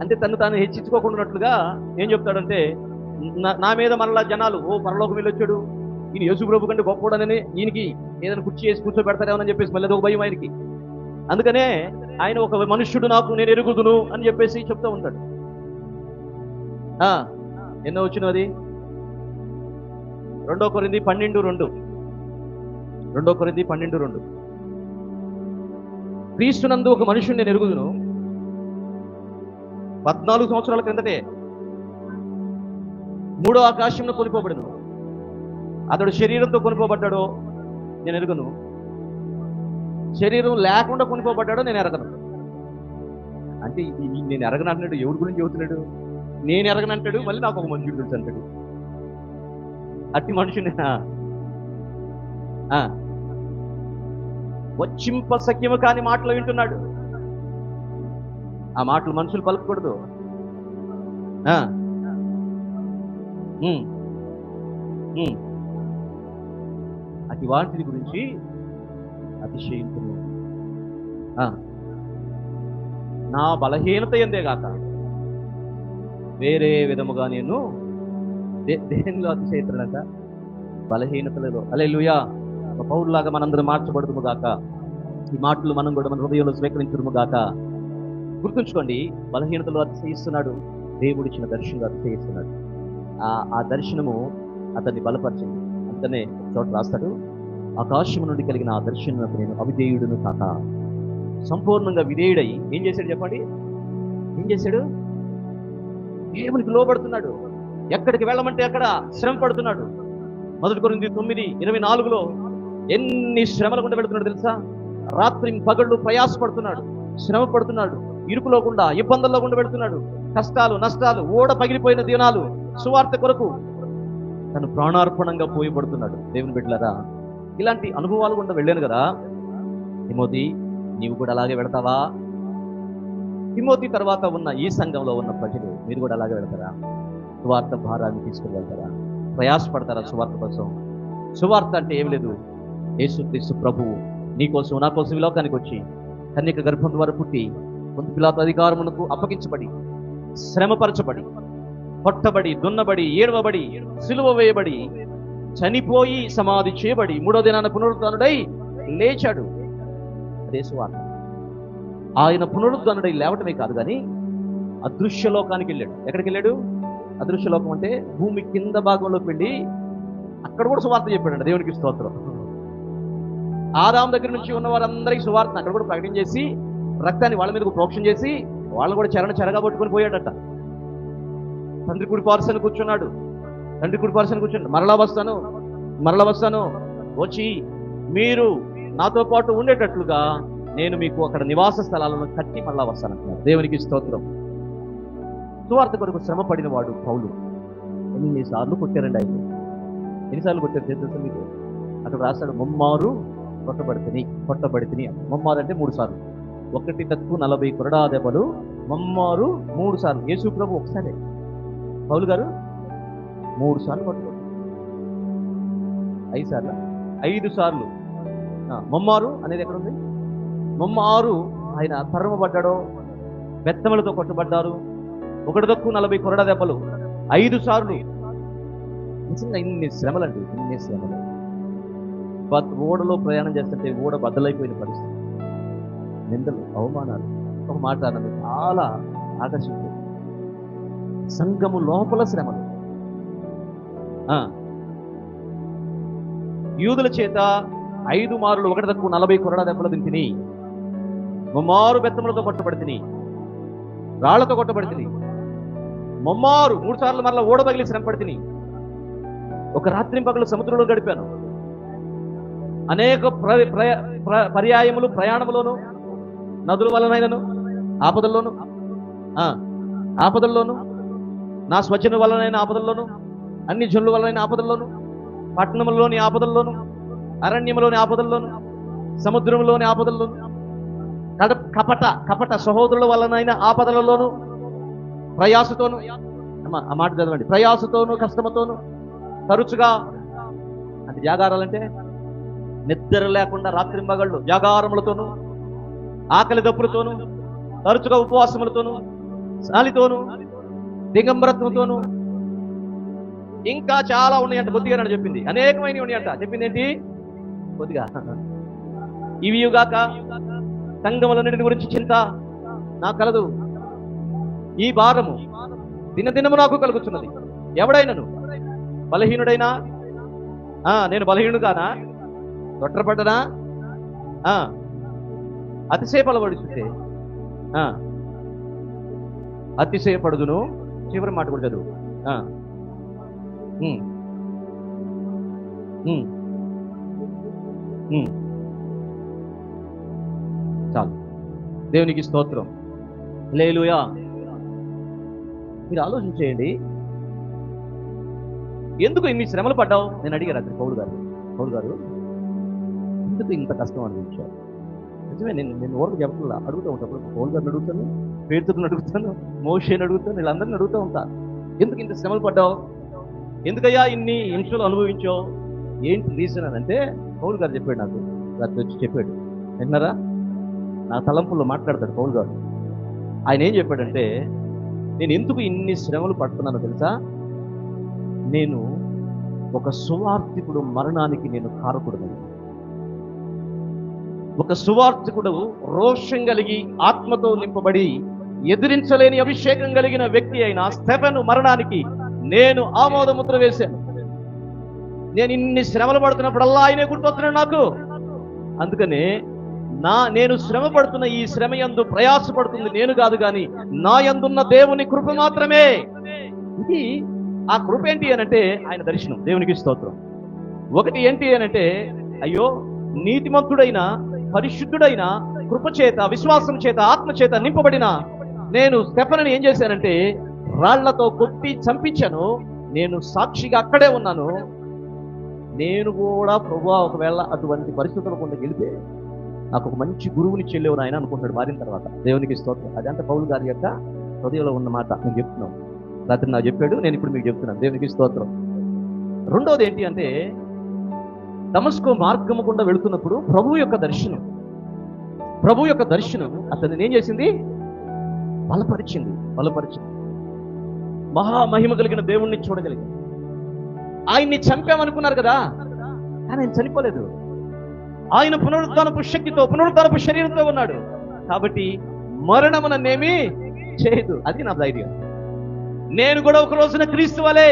అంటే తను తాను హెచ్చించుకోకుండా ఏం చెప్తాడంటే, నా మీద మనలా జనాలు పరలోకం వెళ్ళొచ్చాడు, ఈయన యేసు ప్రభు కంటే గొప్పవాడనని ఈయనకి ఏదైనా కుర్చీ వేసి కూర్చోబెడతారేమని చెప్పేసి మళ్ళీ ఒక భయం ఆయనకి. అందుకనే ఆయన ఒక మనుష్యుడు నాకు నేను ఎరుగుదును అని చెప్పేసి చెప్తూ ఉంటాడు. ఎన్నో వచ్చిన అది 2 కొరింథీ 12:2. 2 కొరింథీ 12:2. క్రీస్తునందు ఒక మనుషుని నేను ఎరుగుదును. 14 సంవత్సరాల క్రిందటే 3వ ఆకాశంలో కొనిపోబడను. అతడు శరీరంతో కొనిపోబడ్డాడో నేను ఎరుగను, శరీరం లేకుండా కొనిపోబడ్డాడో నేను ఎరగను. అంటే నేను ఎరగను అంటున్నాడు. ఎవరి గురించి చెబుతున్నాడు? నేను ఎరగను అంటాడు, మళ్ళీ నాకు ఒక మనుషుడు తెలుసు అంటాడు. అట్టి మనుషుని వచ్చింప సఖ్యము కాని మాటలు వింటున్నాడు. ఆ మాటలు మనుషులు పలకకూడదు. అతి వాటి గురించి అతిశయించును. నా బలహీనత ఎందేగాక వేరే విధముగా నేను దేనిలో అతిశయిస్తున్నాక? బలహీనతలలో. హల్లెలూయా. పౌరులాగా మనందరం మార్చబడుతుము గాక. ఈ మాటలు మనం కూడా మన హృదయంలో స్వీకరించుము గాక. గుర్తుంచుకోండి, బలహీనతలో అతిశయిస్తున్నాడు, దేవుడిచ్చిన దర్శనంలో అతిశయిస్తున్నాడు. ఆ దర్శనము అతన్ని బలపరిచింది. అందుకనే చోట రాస్తాడు, ఆకాశము నుండి కలిగిన ఆ దర్శనకు నేను అవిధేయుడును కాక. సంపూర్ణంగా విధేయుడై ఏం చేశాడు చెప్పండి? ఏం చేశాడు? దేవునికి లోబడుతున్నాడు. ఎక్కడికి వెళ్ళమంటే అక్కడ శ్రమ పడుతున్నాడు. 1 కొరింథీ 9:24 ఎన్ని శ్రమల గుండా వెళుతున్నాడు తెలుసా? రాత్రి పగళ్ళు ప్రయాసపడుతున్నాడు. శ్రమ పడుతున్నాడు, ఇరుకులో గుండా, ఇబ్బందుల్లో గుండా పెడుతున్నాడు, కష్టాలు నష్టాలు, ఓడ పగిలిపోయిన దినాలు, సువార్త కొరకు తను ప్రాణార్పణంగా పోయబడుతున్నాడు. దేవుని బిడ్డలారా, ఇలాంటి అనుభవాలు గుండా వెళ్ళాను కదా. తిమోతి, నీవు కూడా అలాగే వెళతావా? తిమోతి తర్వాత ఉన్న ఈ సంఘంలో ఉన్న ప్రజలు మీరు కూడా అలాగే వెళతారా? సువార్త భారాన్ని తీసుకుని వెళ్తారా? ప్రయాసపడతారా సువార్త కోసం? సువార్త అంటే ఏం లేదు, యేసుక్రీస్తు ప్రభువు నీ కోసం నా కోసం ఈ లోకానికి వచ్చి కన్యక గర్భం ద్వారా పుట్టి పొంతు పిలాతు అధికారమునకు అప్పగించబడి, శ్రమపరచబడి, కొట్టబడి, దున్నబడి, ఏడవబడి, సిలువ వేయబడి, చనిపోయి సమాధి చేయబడి, మూడో దినాన పునరుద్ధరణుడై లేచాడు. అదే సువార్త. ఆయన పునరుద్ధరణుడై లేవటమే కాదు కానీ అదృశ్య లోకానికి వెళ్ళాడు. ఎక్కడికి వెళ్ళాడు? అదృశ్య లోకం అంటే భూమి కింద భాగంలోకి వెళ్ళి అక్కడ కూడా సువార్త చెప్పాడు. దేవునికి స్తోత్రం. ఆదాం దగ్గర నుంచి ఉన్న వారందరికీ సువార్తను అక్కడ కూడా ప్రకటన చేసి, రక్తాన్ని వాళ్ళ మీదకు ప్రోక్షణ చేసి, వాళ్ళని కూడా చెరగా పట్టుకొని పోయాడట. తండ్రి కుడి పార్శ్వన కూర్చున్నాడు. మరలా వస్తాను, వచ్చి మీరు నాతో పాటు ఉండేటట్లుగా నేను మీకు అక్కడ నివాస స్థలాలను కట్టి మరలా వస్తానంటున్నాడు. దేవునికి స్తోత్రం. సువార్త కొరకు శ్రమ పడిన వాడు పౌలు. ఎన్నిసార్లు కొట్టారండి ఆయన? ఎన్నిసార్లు కొట్టారు తెలుసా మీకు? అక్కడ రాశాడు, ముమ్మారు కొట్టబడితిని. ముమ్మారు అంటే 3 సార్లు. 140 కొరడా దెబ్బలు, ముమ్మారు 3 సార్లు. యేసు ప్రభు ఒకసారి, పౌలు గారు 3 సార్లు కొట్టబడి, 5 సార్లు. ముమ్మారు అనేది ఎక్కడ ఉంది? ముమ్మారు ఆయన తరమబడ్డాడో, బెత్తములతో కొట్టబడ్డారు. 140 కొరడా దెబ్బలు, 5 సార్లు. నిజంగా ఇన్ని శ్రమలండి, ఇన్ని శ్రమలు. ఓడలో ప్రయాణం చేస్తుంటే ఓడ బద్దలైపోయిన పరిస్థితి, నిందలు, అవమానాలు. ఒక మాట నన్ను చాలా ఆకర్షించింది. సంఘము లోపల శ్రమలు. యూదుల చేత 5 మారులు 140 కొరడా దెబ్బలు తిని, ముమ్మారు బెత్తములతో కొట్టబడితిని, రాళ్లతో కొట్టబడితిని, ముమ్మారు 3 సార్లు మరలా ఓడ పగిలి శ్రమ పడితిని. ఒక రాత్రి పగలు సముద్రంలో గడిపాను. అనేక పర్యాయములు ప్రయాణములోను, నదుల వలనైనను, ఆపదల్లోను, నా స్వజన వలనైన ఆపదల్లోను, అన్ని జనుల వలనైన ఆపదల్లోను, పట్టణములోని ఆపదల్లోను, అరణ్యములోని ఆపదల్లోను, సముద్రంలోని ఆపదల్లోను, కపట సహోదరుల వలనైన ఆపదలలోను, ప్రయాసతోను, ఆ మాట చదవండి, ప్రయాసతోను, కష్టముతోను, తరచుగా అంటే జాగారాలంటే నిద్ర లేకుండా రాత్రింబగళ్ళు జాగారములతోను, ఆకలి దప్పులతోను, తరచుగా ఉపవాసములతోను, సాలితోను, దిగంబరత్వంతోను, ఇంకా చాలా ఉన్నాయంట. కొద్దిగా నన్ను చెప్పింది, అనేకమైనవి ఉన్నాయంట. చెప్పింది ఏంటి? కొద్దిగా. ఇవియుగాక సంఘములన్నిటి గురించి చింత నాకు కలదు, ఈ భారము దినదినము నాకు కలుగుతున్నది. ఎవడైనను బలహీనుడైనా, నేను బలహీనుడు కానా? తొట్రపడ్డనా? అతిశయపడబడుతుంటే అతిశయపడుదును. చివరి మాట కూడా చదువు. చాలు. దేవునికి స్తోత్రం. హల్లెలూయా. మీరు ఆలోచించేయండి, ఎందుకు ఇన్ని శ్రమలు పడ్డావు? నేను అడిగాను అతను పౌలు గారు ఎందుకు ఇంత కష్టం అనిపించావు? నిజమే, నేను ఓరకు చెప్పకుండా అడుగుతూ ఉంటాను. పౌలు గారిని అడుగుతాను, పేతురుని అడుగుతాను, మోషేని అడుగుతాను, వీళ్ళందరినీ అడుగుతూ ఉంటా. ఎందుకు ఇంత శ్రమలు పడ్డావు? ఎందుకయ్యా ఇన్ని హింసలు అనుభవించావు? ఏంటి రీజన్ అని అంటే పౌలు గారు చెప్పాడు. నాకు రాత్రి వచ్చి చెప్పాడు. విన్నారా? నా తలంపుల్లో మాట్లాడతాడు పౌలు గారు. ఆయన ఏం చెప్పాడంటే, నేను ఎందుకు ఇన్ని శ్రమలు పడుతున్నానో తెలుసా? నేను ఒక సువార్తికుడు మరణానికి నేను కారకుడను. ఒక సువార్తికుడు రోషం కలిగి ఆత్మతో నింపబడి ఎదిరించలేని అభిషేకం కలిగిన వ్యక్తి అయిన స్టెఫెను మరణానికి నేను ఆమోదముద్ర వేశాను. నేను ఇన్ని శ్రమలు పడుతున్నప్పుడల్లా ఆయనే గుర్తొస్తున్నాడు నాకు. అందుకనే నేను శ్రమ పడుతున్న ఈ శ్రమ యందు ప్రయాసపడుతుంది నేను కాదు, కానీ నా యందున్న దేవుని కృప మాత్రమే. ఇది ఆ కృప ఏంటి అనంటే ఆయన దర్శనం. దేవునికి స్తోత్రం. ఒకటి ఏంటి అనంటే, అయ్యో నీతిమంతుడైన, పరిశుద్ధుడైన, కృప చేత, విశ్వాసం చేత, ఆత్మ చేత నింపబడిన నేను స్టెఫనుని ఏం చేశానంటే రాళ్లతో కొట్టి చంపించాను. నేను సాక్షిగా అక్కడే ఉన్నాను. నేను కూడా ప్రభువా ఒకవేళ అటువంటి పరిస్థితులు కొంత గెలిపే నాకు ఒక మంచి గురువుని చెల్లేవు ఆయన అనుకుంటాడు మారిన తర్వాత. దేవునికి స్తోత్రం. అదంతా పౌలు గారి యొక్క హృదయంలో ఉన్న మాట నేను చెప్తున్నాను. రాత్రి నాకు చెప్పాడు, నేను ఇప్పుడు మీకు చెప్తున్నాను. దేవునికి స్తోత్రం. రెండోది ఏంటి అంటే దమస్కో మార్గము గుండా వెళుతున్నప్పుడు ప్రభు యొక్క దర్శనం అతన్ని ఏం చేసింది? బలపరిచింది. మహామహిమ కలిగిన దేవుణ్ణి చూడగలిగింది. ఆయన్ని చంపామనుకున్నారు కదా, కానీ ఆయన చనిపోలేదు. ఆయన పునరుద్ధానపు శక్తితో, పునరుద్ధానపు శరీరంతో ఉన్నాడు. కాబట్టి మరణము నన్నేమీ చేయదు. అది నా ధైర్యం. నేను కూడా ఒక రోజున క్రీస్తు వలె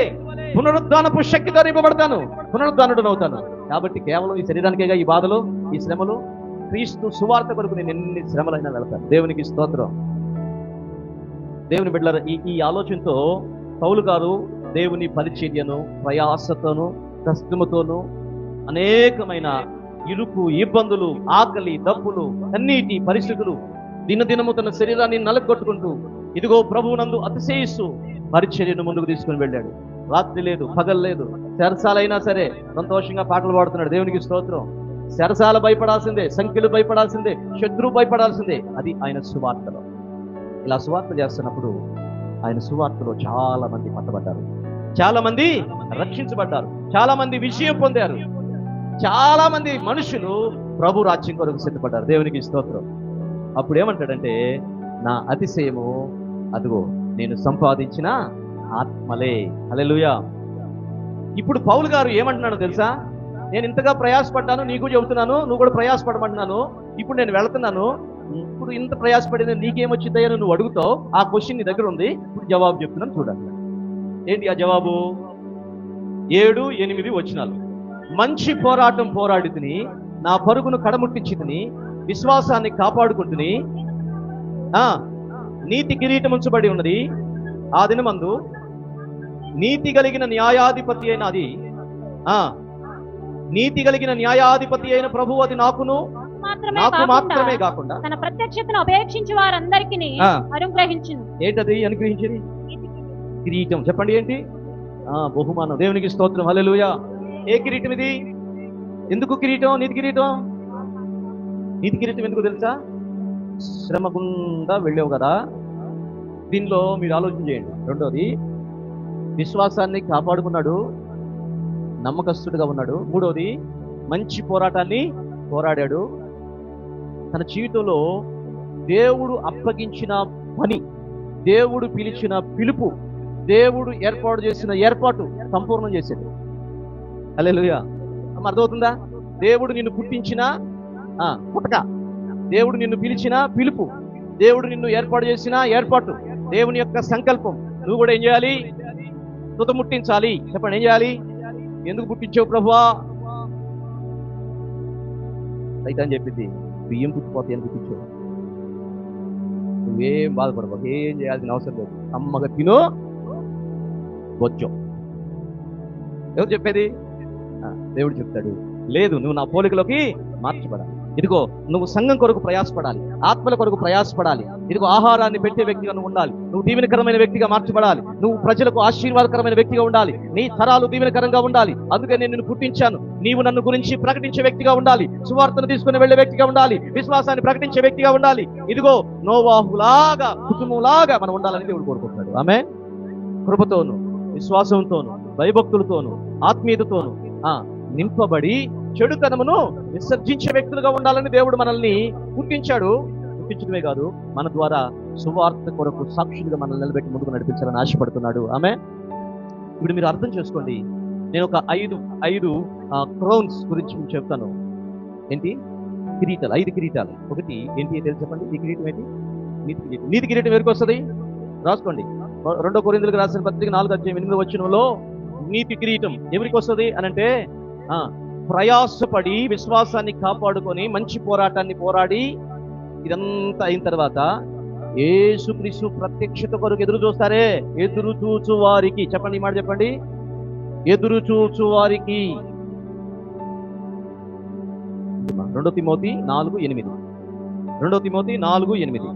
పునరుద్ధానపు శక్తితో నింపబడతాను, పునరుద్ధానుడనవుతాను. కాబట్టి కేవలం ఈ శరీరానికేగా ఈ బాధలు, ఈ శ్రమలు. క్రీస్తు సువార్త కొరకు నేను ఎన్ని శ్రమలైనా వెళ్తాను. దేవునికి స్తోత్రం. దేవుని బిడ్డలారా, ఈ ఆలోచనతో పౌలు గారు దేవుని పరిచర్యను ప్రయాసతోను, కష్టముతోను, అనేకమైన ఇరుకు, ఇబ్బందులు, ఆకలి, దప్పులు, కన్నీటి పరిస్థితులు, దినదినము తన శరీరాన్ని నలగొట్టుకుంటూ ఇదిగో ప్రభువునందు అతిశయిస్తూ పరిచర్యను ముందుకు తీసుకుని వెళ్ళాడు. రాత్రి లేదు, పగలు లేదు, చెరసాలైనా సరే సంతోషంగా పాటలు పాడుతున్నాడు. దేవునికి స్తోత్రం. చెరసాల భయపడాల్సిందే, సంఖ్యలు భయపడాల్సిందే, శత్రువు భయపడాల్సిందే. అది ఆయన సువార్తలో. ఇలా సువార్త చేస్తున్నప్పుడు ఆయన సువార్తలో చాలా మంది పట్టబడ్డారు, చాలా మంది రక్షించబడ్డారు, చాలా మంది విజయం పొందారు, చాలా మంది మనుషులు ప్రభు రాజ్యం కొరకు సిద్ధపడ్డారు. దేవునికి స్తోత్రం. అప్పుడు ఏమంటాడంటే నా అతిశయము అదిగో నేను సంపాదించిన ఆత్మలే. హల్లెలూయా. ఇప్పుడు పౌలు గారు ఏమంటున్నాడో తెలుసా? నేను ఇంతగా ప్రయాసపడ్డాను, నీకు చెబుతున్నాను, నువ్వు కూడా ప్రయాసపడమంటున్నాను. ఇప్పుడు నేను వెళుతున్నాను. ఇప్పుడు ఇంత ప్రయాసపడిన నీకేమొచ్చిందయ్యా నువ్వు అడుగుతావు. ఆ క్వశ్చన్ నీ దగ్గర ఉంది. ఇప్పుడు జవాబు చెప్తున్నాను చూడండి. ఏంటి ఆ జవాబు? 7, 8 వచనాలు. మంచి పోరాటం పోరాడి తిని, నా పరుగును కడముట్టించి తిని, విశ్వాసాన్ని కాపాడుకుంటుని, నీతి కిరీటం ఉంచబడి ఉన్నది. ఆ దినమందు నీతి కలిగిన న్యాయాధిపతి అయిన అది నీతి కలిగిన న్యాయాధిపతి అయిన ప్రభు అది నాకు మాత్రమే కాకుండా తన ప్రత్యక్షతను అపేక్షించి వారందరికీ అనుగ్రహించింది. ఏంటది అనుగ్రహించింది? కిరీటం. చెప్పండి ఏంటి? బహుమానం. దేవునికి స్తోత్రం. హల్లెలూయా. ఏ కిరీటం ఇది? ఎందుకు కిరీటం? నీతి కిరీటం. నీతి కిరీటం ఎందుకు తెలుసా? శ్రమ గుండా వెళ్ళావు కదా. దీనిలో మీరు ఆలోచన చేయండి. రెండోది, విశ్వాసాన్ని కాపాడుకున్నాడు, నమ్మకస్తుడిగా ఉన్నాడు. మూడోది, మంచి పోరాటాన్ని పోరాడాడు. తన జీవితంలో దేవుడు అప్పగించిన పని, దేవుడు పిలిచిన పిలుపు, దేవుడు ఏర్పాటు చేసిన ఏర్పాటు సంపూర్ణం చేశాడు. హల్లెలూయా. అర్థమవుతుందా? దేవుడు నిన్ను పుట్టించిన పుట్టక, దేవుడు నిన్ను పిలిచిన పిలుపు, దేవుడు నిన్ను ఏర్పాటు చేసిన ఏర్పాటు, దేవుని యొక్క సంకల్పం. నువ్వు కూడా ఏం చేయాలి? తుదముట్టించాలి. చెప్పండి, ఏం చేయాలి? ఎందుకు పుట్టించావు ప్రభువా? అయితే అని చెప్పింది, బియ్యం పుట్టిపోతే ఎందుకు పుట్టించావు? నువ్వేం బాధపడవు, ఏం చేయాల్సిన అవసరం లేదు. అమ్మగా తినో వచ్చో. ఎవరు చెప్పేది? దేవుడు చెప్తాడు, లేదు నువ్వు నా పోలికలోకి మార్చబడాలి. ఇదిగో నువ్వు సంఘం కొరకు ప్రయాసపడాలి, ఆత్మల కొరకు ప్రయాసపడాలి. ఇదిగో ఆహారాన్ని పెట్టే వ్యక్తిగా నువ్వు ఉండాలి, నువ్వు దీవెనకరమైన వ్యక్తిగా మార్చబడాలి, నువ్వు ప్రజలకు ఆశీర్వాదకరమైన వ్యక్తిగా ఉండాలి, నీ తరాలు దీవెనకరంగా ఉండాలి. అందుకే నేను నిన్ను పుట్టించాను. నీవు నన్ను గురించి ప్రకటించే వ్యక్తిగా ఉండాలి, సువార్తను తీసుకుని వెళ్లే వ్యక్తిగా ఉండాలి, విశ్వాసాన్ని ప్రకటించే వ్యక్తిగా ఉండాలి. ఇదిగో నోవాహులాగా, కుటుంబంలాగా మనం ఉండాలని దేవుడు కోరుకుంటున్నాడు. ఆమె కృపతోను, విశ్వాసంతోను, భయభక్తులతోను, ఆత్మీయతతోను నింపబడి చెడుతనమును విసర్జించే వ్యక్తులుగా ఉండాలని దేవుడు మనల్ని పుట్టించాడు. పుట్టించడమే కాదు, మన ద్వారా సువార్త కొరకు సాక్షులుగా మనల్ని నిలబెట్టి ముందుకు నడిపించాలని ఆశపడుతున్నాడు. ఆమె ఇప్పుడు మీరు అర్థం చేసుకోండి. నేను ఒక ఐదు క్రౌన్స్ గురించి చెప్తాను. ఏంటి? కిరీటాలు. 5 కిరీటాలు. ఒకటి ఏంటి తెలిసి చెప్పండి. ఈ కిరీటం ఏంటి? నీతి కిరీటం. నీతి కిరీటం ఎవరికి వస్తుంది? రాసుకోండి. 2 కొరింథీయులకు రాసిన పత్రిక 4:8 వచనంలో నీతి కిరీటం ఎవరికి వస్తుంది అనంటే, ప్రయాసపడి విశ్వాసాన్ని కాపాడుకొని మంచి పోరాటాన్ని పోరాడి ఇదంతా అయిన తర్వాత యేసుక్రీస్తు ప్రత్యక్షత కొరకు ఎదురు చూస్తారే, ఎదురు చూచు వారికి. చెప్పండి, ఈ మాట చెప్పండి. ఎదురు చూచు వారికి. 2 తిమోతి 4:8. 2 తిమోతి 4:8.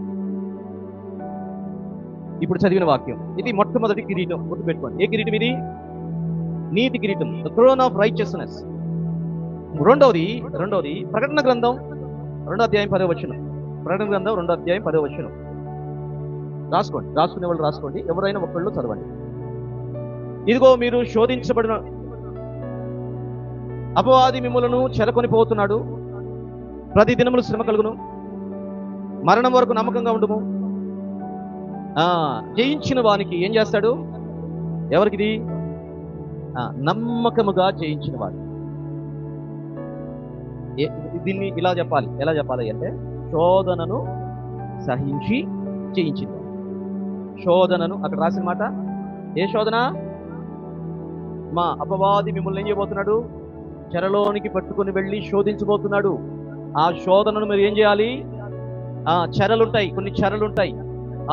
ఇప్పుడు చదివిన వాక్యం ఇది మొట్టమొదటి కిరీటం, గుర్తుపెట్టుకోండి. ఏ కిరీటం ఇది? నీతి కిరీటం, ద క్రోన్ ఆఫ్ రైచియస్నెస్. రెండవది ప్రకటన గ్రంథం 2:10. ప్రకటన గ్రంథం 2:10. రాసుకోండి, రాసుకునే వాళ్ళు రాసుకోండి, ఎవరైనా ఒకళ్ళు చదవండి. ఇదిగో మీరు శోధించబడిన అపవాది మిమ్ములను చెరకొని పోతున్నాడు, ప్రతి దినములు శ్రమ కలుగును, మరణం వరకు నమ్మకంగా ఉండుము. జయించిన వానికి ఏం చేస్తాడు? ఎవరికిది? నమ్మకముగా జయించిన వాడు. దీన్ని ఇలా చెప్పాలి, ఎలా చెప్పాలి అంటే శోధనను సహించి జయించింది. శోధనను అక్కడ రాసిన మాట ఏ శోధన? మా అపవాది మిమ్మల్ని ఏం చేయబోతున్నాడు? చెరలోనికి పట్టుకొని వెళ్ళి శోధించబోతున్నాడు. ఆ శోధనను మీరు ఏం చేయాలి? చెరలుంటాయి, కొన్ని చెరలుంటాయి.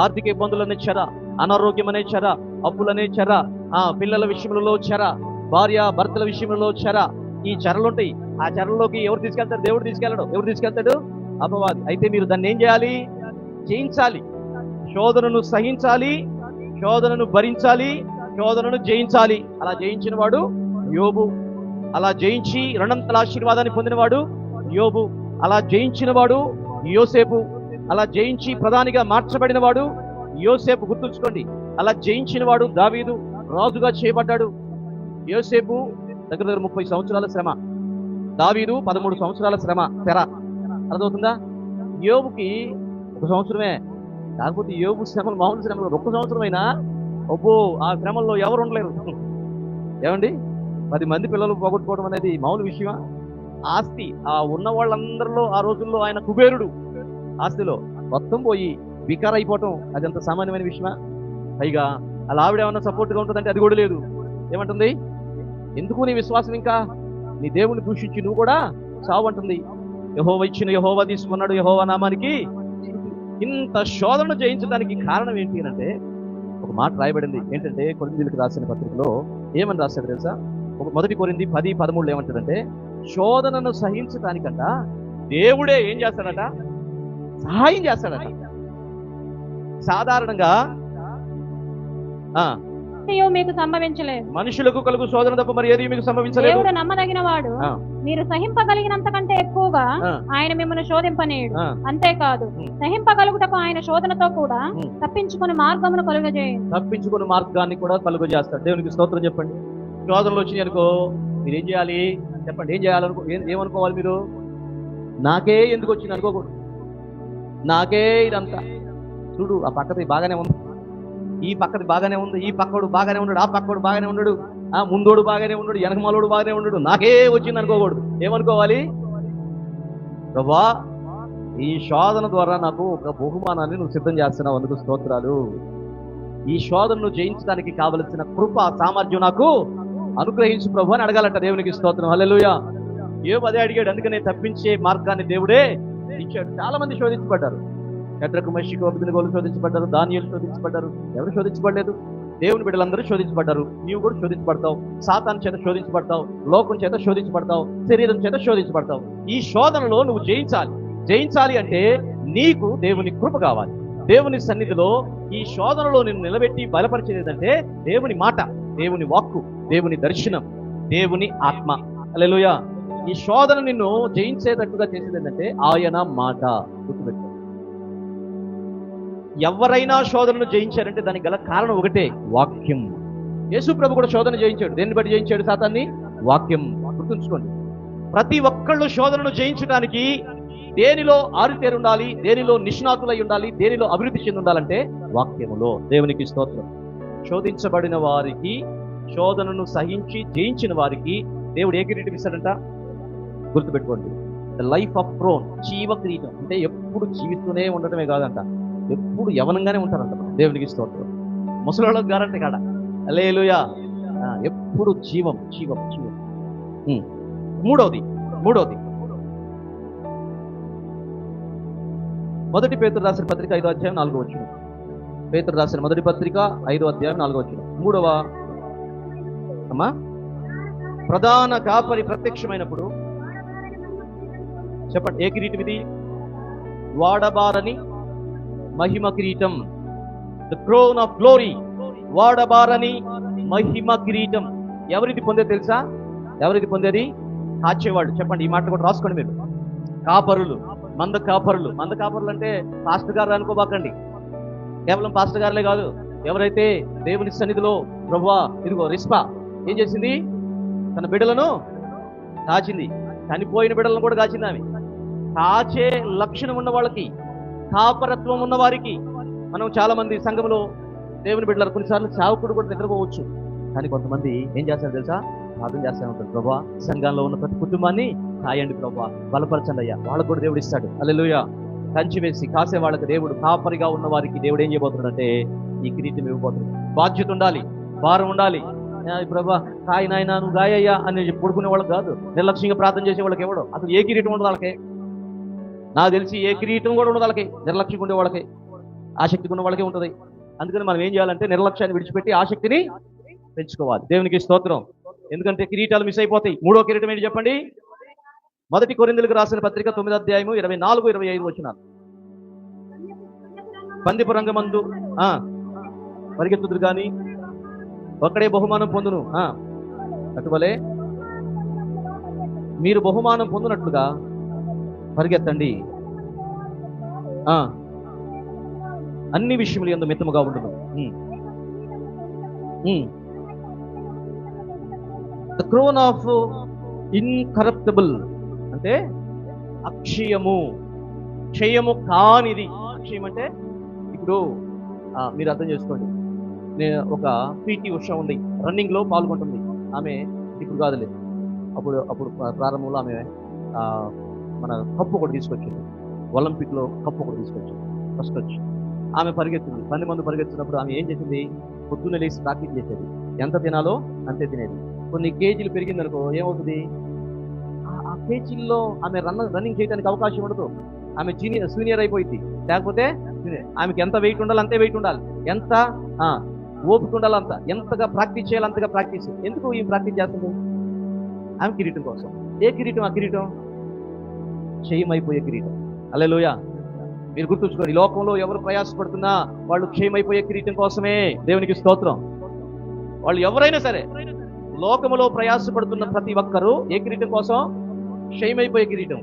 ఆర్థిక ఇబ్బందులు అనే చెర, అనారోగ్యం అనే చెర, అప్పులనే చెర, పిల్లల విషయంలో చెర, భార్య భర్తల విషయంలో చెర. ఈ చెరలుంటాయి. ఆ చెరలోకి ఎవరు తీసుకెళ్తారు? దేవుడు తీసుకెళ్ళడు. ఎవరు తీసుకెళ్తాడు? అపవాది. అయితే మీరు దాన్ని ఏం చేయాలి? జయించాలి. శోధనను సహించాలి, శోధనను భరించాలి, శోధనను జయించాలి. అలా జయించిన వాడు యోబు. అలా జయించి రెండంతల ఆశీర్వాదాన్ని పొందినవాడు యోబు. అలా జయించిన వాడు యోసేపు. అలా జయించి ప్రధానిగా మార్చబడిన వాడు యోసేపు. గుర్తుంచుకోండి, అలా జయించిన వాడు దావీదు, రాజుగా చేయబడ్డాడు. యోసేపు దగ్గర 30 సంవత్సరాల శ్రమ, దావీదు 13 సంవత్సరాల శ్రమ, తెర. అర్థమవుతుందా? యోబుకి 1 సంవత్సరమే. కాకపోతే యోబు శ్రమలు మామూలు శ్రమలు. 1 సంవత్సరమైనా ఒబ్బో ఆ శ్రమంలో ఎవరు ఉండలేరు. ఏమండి, 10 మంది పిల్లలు పోగొట్టుకోవడం అనేది మామూలు విషయమా? ఆస్తి ఉన్న వాళ్ళందరిలో ఆ రోజుల్లో ఆయన కుబేరుడు. ఆస్తిలో మొత్తం పోయి బికార్ అయిపోవటం అది అంత సామాన్యమైన విషయమా? పైగా అలా ఆవిడ ఏమన్నా సపోర్ట్గా ఉంటుందంటే అది కూడా లేదు. ఏమంటుంది? ఎందుకు నీ విశ్వాసం, ఇంకా నీ దేవుని దూషించి నువ్వు కూడా చావు అంటుంది. యెహోవా ఇచ్చిన యెహోవా తీసుకున్నాడు, యెహోవా నామానికి. ఇంత శోధన జయించడానికి కారణం ఏంటి అంటే ఒక మాట రాయబడింది. ఏంటంటే కొరింథీయులకు రాసిన పత్రికలో ఏమని రాశాడు తెలుసా? 1 కొరింథీ 10:13 ఏమంటాడంటే శోధనను సహించడానికంట దేవుడే ఏం చేస్తాడట? సహాయం చేస్తాడట. సాధారణంగా మీకు సంభవించలేదు, మనుషులకు కలుగు శోధన తప్ప మరి ఏది మీకు సంభవించలేదు. దేవుడు నమ్మదగిన వాడు, మీరు సహింపగలిగినంత కంటే ఎక్కువగా ఆయన మిమ్మల్ని శోధింపనేడు. అంతేకాదు, సహింపగలుగుటకు ఆయన శోధనతో కూడా తప్పించుకుని మార్గమును కలుగజేయండి. తప్పించుకుని మార్గాన్ని కూడా కలుగజేస్తాడు. దేవునికి స్తోత్రం చెప్పండి. శోధనలు వచ్చినాయి అనుకో, మీరు ఏం చేయాలి చెప్పండి? ఏం చేయాలనుకో, ఏమనుకోవాలి మీరు? నాకే ఎందుకు వచ్చింది అనుకోకూడదు. నాకే ఇదంతా. చూడు, ఆ పక్కది బాగానే ఉంది, ఈ పక్కది బాగానే ఉంది, ఈ పక్కడు బాగానే ఉన్నాడు, ఆ పక్కడు బాగానే ఉన్నాడు, ముందోడు బాగానే ఉన్నాడు, వెనకమాలోడు బాగానే ఉన్నాడు, నాకే వచ్చింది అనుకోకూడదు. ఏమనుకోవాలి? ప్రభా, ఈ శోధన ద్వారా నాకు ఒక బహుమానాన్ని నువ్వు సిద్ధం చేస్తున్నావు, అందుకు స్తోత్రాలు. ఈ శోధనను జయించడానికి కావలసిన కృప సామర్థ్యం నాకు అనుగ్రహించు ప్రభు అని అడగాలంట. దేవునికి స్తోత్రం. హల్లెలూయా. యోబు అదే అడిగాడు. అందుకనే తప్పించే మార్గాన్ని దేవుడే ఇచ్చాడు. చాలా మంది శోధించబడ్డారు. షద్రకు, మెషకు, అబేద్నెగోలు శోధించబడ్డారు. దానియేలు శోధించబడ్డారు. ఎవరు శోధించబడలేదు? దేవుని బిడ్డలందరూ శోధించబడ్డారు. నీవు కూడా శోధించబడతావు. సాతాను చేత శోధించబడతావు, లోకం చేత శోధించబడతావు, శరీరం చేత శోధించబడతావు. ఈ శోధనలో నువ్వు జయించాలి. జయించాలి అంటే నీకు దేవుని కృప కావాలి. దేవుని సన్నిధిలో ఈ శోధనలో నిన్ను నిలబెట్టి బలపరిచేది ఏంటంటే దేవుని మాట, దేవుని వాక్కు, దేవుని దర్శనం, దేవుని ఆత్మ. హల్లెలూయా. ఈ శోధన నిన్ను జయించేటట్టుగా చేసేది ఏంటంటే ఆయన మాట. గుర్తుపెట్టు. ఎవరైనా శోధనను జయించారంటే దానికి గల కారణం ఒకటే, వాక్యం. యేసు ప్రభు కూడా శోధన జయించాడు. దేన్ని బట్టి జయించాడు సాతాన్ని? వాక్యం. గుర్తుంచుకోండి. ప్రతి ఒక్కళ్ళు శోధనను జయించడానికి దేనిలో ఆరితేరి ఉండాలి, దేనిలో నిష్ణాతులై ఉండాలి, దేనిలో అభివృద్ధి చెంది ఉండాలంటే వాక్యములో. దేవునికి స్తోత్రం. శోధించబడిన వారికి, శోధనను సహించి జయించిన వారికి దేవుడు ఏ కిరీటం ఇస్తాడంట? గుర్తుపెట్టుకోండి, ద లైఫ్ ఆఫ్ క్రోన్, జీవ కిరీటం. అంటే ఎప్పుడు జీవితూనే ఉండటమే కాదంట, ఎప్పుడు యవనంగానే ఉంటారంట. దేవునికి స్తోత్రం. ముసలిళ్ళకి గారంటే కాడ. హల్లెలూయా. ఎప్పుడు జీవం, జీవం, జీవం. మూడవది 1 పేతురు రాసిన పత్రిక 5:4. పేతురు రాసిన మొదటి పత్రిక 5:4. మూడవ అమ్మా, ప్రధాన కాపరి ప్రత్యక్షమైనప్పుడు చెప్పండి, ఏ కిరీటం ఇది? వాడబారని మహిమ కిరీటం. The crown of glory. వాడబారని మహిమ కిరీటం ఎవరిది పొందేది తెలుసా? ఎవరిది పొందేది? కాచేవాళ్ళు. చెప్పండి, ఈ మాట కూడా రాసుకోండి మీరు. కాపరులు, మంద కాపరులు. మంద కాపరులు అంటే పాస్టర్ గారు అనుకోబాకండి. కేవలం పాస్టర్ గారులే కాదు, ఎవరైతే దేవుని సన్నిధిలో ప్రభువా ఇదిగో రిస్పా ఏం చేసింది? తన బిడ్డలను కాచింది. చనిపోయిన బిడ్డలను కూడా కాచింది ఆమె. కాచే లక్షణం ఉన్న వాళ్ళకి, కాపరత్వం ఉన్న వారికి. మనం చాలా మంది సంఘంలో దేవుని బిడ్డలు కొన్నిసార్లు చావుకుడు కూడా నిద్రపోవచ్చు, కానీ కొంతమంది ఏం చేస్తారు తెలుసా? ప్రార్థన చేస్తూ ఉంటారు, ప్రభా సంఘంలో ఉన్న ప్రతి కుటుంబాన్ని కాయండి ప్రభా, బలపరచండి అయ్యా, వాళ్ళకు కూడా దేవుడు ఇస్తాడు. హల్లెలూయా. కంచి వేసి కాసే వాళ్ళకి దేవుడు, కాపరిగా ఉన్న వారికి దేవుడు ఏం చేయబోతున్నాడంటే ఈ కిరీటం ఇవ్వబోతున్నాడు. బాధ్యత ఉండాలి, భారం ఉండాలి. ప్రభా కాయ నాయన నువ్వు గాయ్యా అని పడుకునే వాళ్ళకి కాదు, నిర్లక్ష్యంగా ప్రార్థన చేసే వాళ్ళకి ఎవడో అసలు ఏ కిరీటం ఉండదు వాళ్ళకి. నాకు తెలిసి ఏ కిరీటం కూడా ఉండదు వాళ్ళకి. నిర్లక్ష్యంగా ఉండే వాళ్ళకి, ఆసక్తిగా ఉన్న వాళ్ళకే ఉంటుంది. అందుకని మనం ఏం చేయాలంటే నిర్లక్ష్యాన్ని విడిచిపెట్టి ఆసక్తిని పెంచుకోవాలి. దేవునికి స్తోత్రం. ఎందుకంటే కిరీటాలు మిస్ అయిపోతాయి. మూడో కిరీటం ఏంటి చెప్పండి? మొదటి కొరింథీయులకు రాసిన పత్రిక 9వ అధ్యాయము 24-25 వచనాలు. పందిపు రంగమందు పరిగెత్తుదురు గాని ఒక్కడే బహుమానం పొందును. అటువలే మీరు బహుమానం పొందినట్లుగా పరిగెత్తండి. అన్ని విషయములు యందు మితముగా ఉండును. ద క్రోన్ ఆఫ్ ఇన్కరప్టబుల్ అంటే అక్షయము, క్షయము కానిది. అక్షయం అంటే ఇప్పుడు మీరు అర్థం చేసుకోండి. నేను ఒక పీటీ ఉషా ఉంది, రన్నింగ్ లో పాల్గొంటుంది ఆమె. ఇప్పుడు కాదులే, అప్పుడు ప్రారంభంలో ఆమె మన కప్పు ఒకటి తీసుకొచ్చింది. ఒలింపిక్ లో కప్పు ఒకటి తీసుకొచ్చింది, ఫస్ట్ వచ్చి ఆమె పరిగెత్తింది. 10 మంది పరిగెత్తినప్పుడు ఆమె ఏం చేసింది? పొద్దున్న లేచి ప్రాక్టీస్ చేసేది. ఎంత తినాలో అంతే తినేది. కొన్ని కేజీలు పెరిగింది అనుకో, ఏమవుతుంది? ఆ కేజీల్లో ఆమె రన్నింగ్ చేయడానికి అవకాశం ఉండదు. ఆమె సీనియర్ అయిపోయింది. లేకపోతే ఆమెకి ఎంత వెయిట్ ఉండాలి అంతే వెయిట్ ఉండాలి, ఎంత ఓపిక ఉండాలి అంత, ఎంతగా ప్రాక్టీస్ చేయాలి అంతగా ప్రాక్టీస్. ఎందుకు ఈ ప్రాక్టీస్ చేస్తుంది? ఆమె కిరీటం కోసం. ఏ కిరీటం? ఆ కిరీటం క్షయమైపోయే కిరీటం. హల్లెలూయా. మీరు గుర్తుంచుకోండి, ఈ లోకంలో ఎవరు ప్రయాసపడుతున్నా వాళ్ళు క్షయమైపోయే కిరీటం కోసమే. దేవునికి స్తోత్రం. వాళ్ళు ఎవరైనా సరే లోకములో ప్రయాసపడుతున్న ప్రతి ఒక్కరూ ఏ కిరీటం కోసం? క్షయమైపోయే కిరీటం.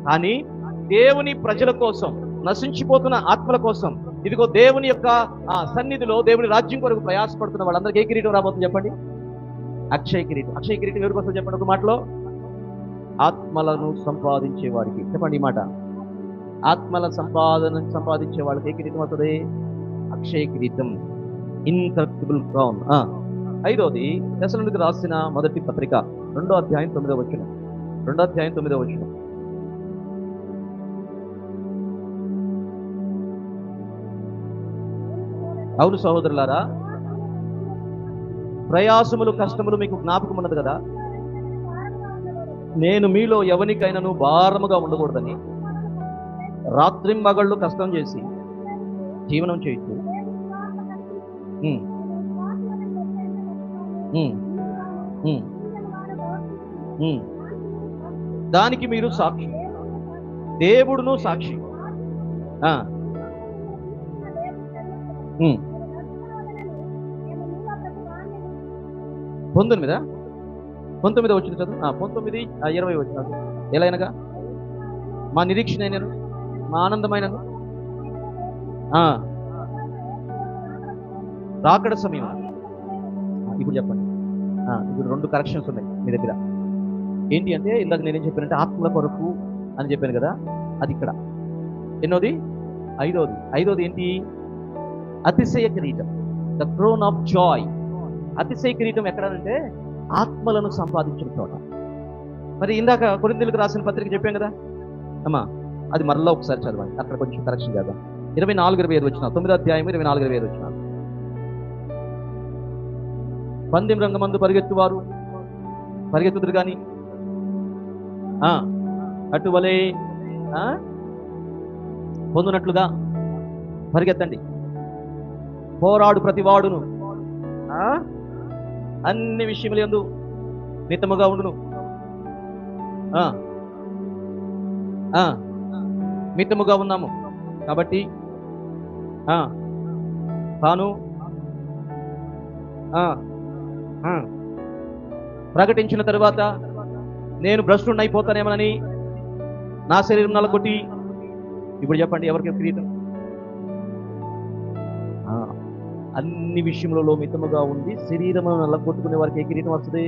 కానీ దేవుని ప్రజల కోసం, నశించిపోతున్న ఆత్మల కోసం, ఇదిగో దేవుని యొక్క సన్నిధిలో దేవుని రాజ్యం కొరకు ప్రయాసపడుతున్న వాళ్ళందరికీ ఏ కిరీటం రాబోతుంది చెప్పండి? అక్షయ కిరీటం. అక్షయ కిరీటం ఎవరి కోసం చెప్పండి ఒక మాటలో? ఆత్మలను సంపాదించే వారికి. చెప్పండి ఈ మాట. ఆత్మల సంపాదించే వాళ్ళకి ఏ కిరీటం అవుతుంది? అక్షయ కిరీటం, ఇన్కరప్టిబుల్ క్రౌన్. ఐదోది తెస్సలోనికీయులకు రాసిన మొదటి పత్రిక 2వ అధ్యాయం 9వ వచనం. 2వ అధ్యాయం 9వ వచనం. అవును సహోదరులారా, ప్రయాసములు కష్టములు మీకు జ్ఞాపకం ఉన్నది కదా. నేను మీలో ఎవరికైనాను భారముగా ఉండకూడదని రాత్రింబగళ్ళు కష్టం చేసి జీవనం చేయొచ్చు. దానికి మీరు సాక్షి, దేవుడును సాక్షి. 19 వచ్చిన చదువు. 19-20 వచ్చిన. ఎలాగనగా మా నిరీక్షణ అయినను, మా ఆనందమైనను రాకడ సమయం. ఇప్పుడు చెప్పండి. ఇప్పుడు 2 కరెక్షన్స్ ఉన్నాయి మీ దగ్గర. ఏంటి అంటే, ఇందాక నేనేం చెప్పానంటే ఆత్మల కొరకు అని చెప్పాను కదా, అది ఇక్కడ. ఎన్నోది? ఐదోది ఏంటి? అతిశయ కిరీటం, ద క్రోన్ ఆఫ్ జాయ్. అతిశయ కిరీటం ఎక్కడంటే ఆత్మలను సంపాదించిన చోట. మరి ఇందాక కొరింథీయులకు రాసిన పత్రిక చెప్పాం కదా అమ్మా, అది మరలా ఒకసారి చదవండి, అక్కడ కొంచెం కరెక్షన్ చేద్దాం. 24-25 వచ్చిన 9వ అధ్యాయం 24-25 వచ్చిన. పందెం రంగమందు పరిగెత్తుదురు గాని అటువలే పొందునట్లుగా పరిగెత్తండి. పోరాడు ప్రతివాడును అన్ని విషయములు యందు మితముగా ఉండును. మితముగా ఉన్నాము. కాబట్టి తాను ప్రకటించిన తరువాత నేను భ్రష్టుడిని అయిపోతానేమోనని నా శరీరం నలగొట్టి, ఇప్పుడు చెప్పండి ఎవరికి కిరీటం? అన్ని విషయములలో మితముగా ఉండి శరీరము నల్లగొట్టుకునే వారికి ఏ కిరీటం వస్తుంది?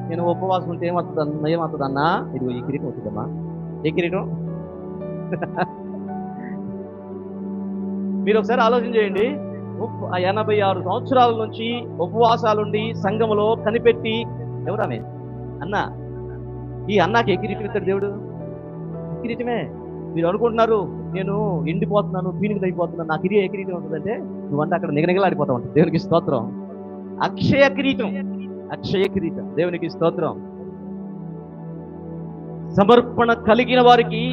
నేను ఉపవాసం ఉంటే ఏమవుతుందన్నా? ఇదిగో ఈ కిరీటం వస్తుందమ్మా. ఏ కిరీటం? మీరు ఒకసారి ఆలోచన చేయండి. 86 సంవత్సరాల నుంచి ఉపవాసాలుండి సంఘములో కనిపెట్టి, ఎవరామె అన్న, ఈ అన్నకి ఏ కిరీటం ఇస్తాడు దేవుడు? కిరీటమే. మీరు అనుకుంటున్నారు నేను ఎండిపోతున్నాను, పీనుగులు అయిపోతున్నాను, నాకు ఏ కిరీటం ఉంటుందంటే, నువ్వంటే అక్కడ నిగనిగలాడిపోతా ఉంటావు. దేవునికి స్తోత్రం. అక్షయ కిరీటం, అక్షయ కిరీటం. దేవునికి స్తోత్రం. సమర్పణ కలిగిన వారికి,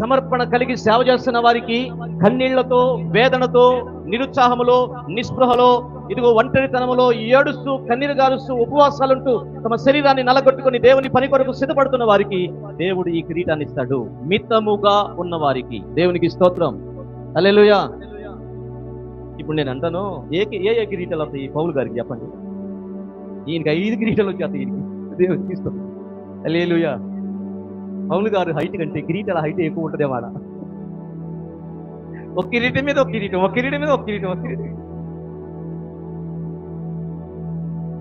సమర్పణ కలిగి సేవ చేస్తున్న వారికి కన్నీళ్లతో, వేదనతో, నిరుత్సాహములో, నిస్పృహలో, ఇదిగో ఒంటరితనములో ఏడుస్తూ, కన్నీరు గారుస్తూ, ఉపవాసాలుంటూ తమ శరీరాన్ని నలగొట్టుకుని దేవుని పని కొరకు సిద్ధపడుతున్న వారికి దేవుడు ఈ కిరీటాన్ని ఇస్తాడు. మితముగా ఉన్న వారికి. దేవునికి స్తోత్రం. హల్లెలూయా. ఇప్పుడు నేను అంటాను, ఏ కిరీటాలు వస్తాయి పౌలు గారికి చెప్పండి? ఈయనకి 5 కిరీటాలు వచ్చేస్తాయి. దేవునికి స్తోత్రం. హల్లెలూయా. పౌలు గారు హైట్ కంటే కిరీటాల హైట్ ఎక్కువ ఉంటుందేమాట. ఒక కిరీటం మీద ఒక కిరీటం, ఒక కిరీటం మీద ఒక కిరీటం, ఒక కిరీటం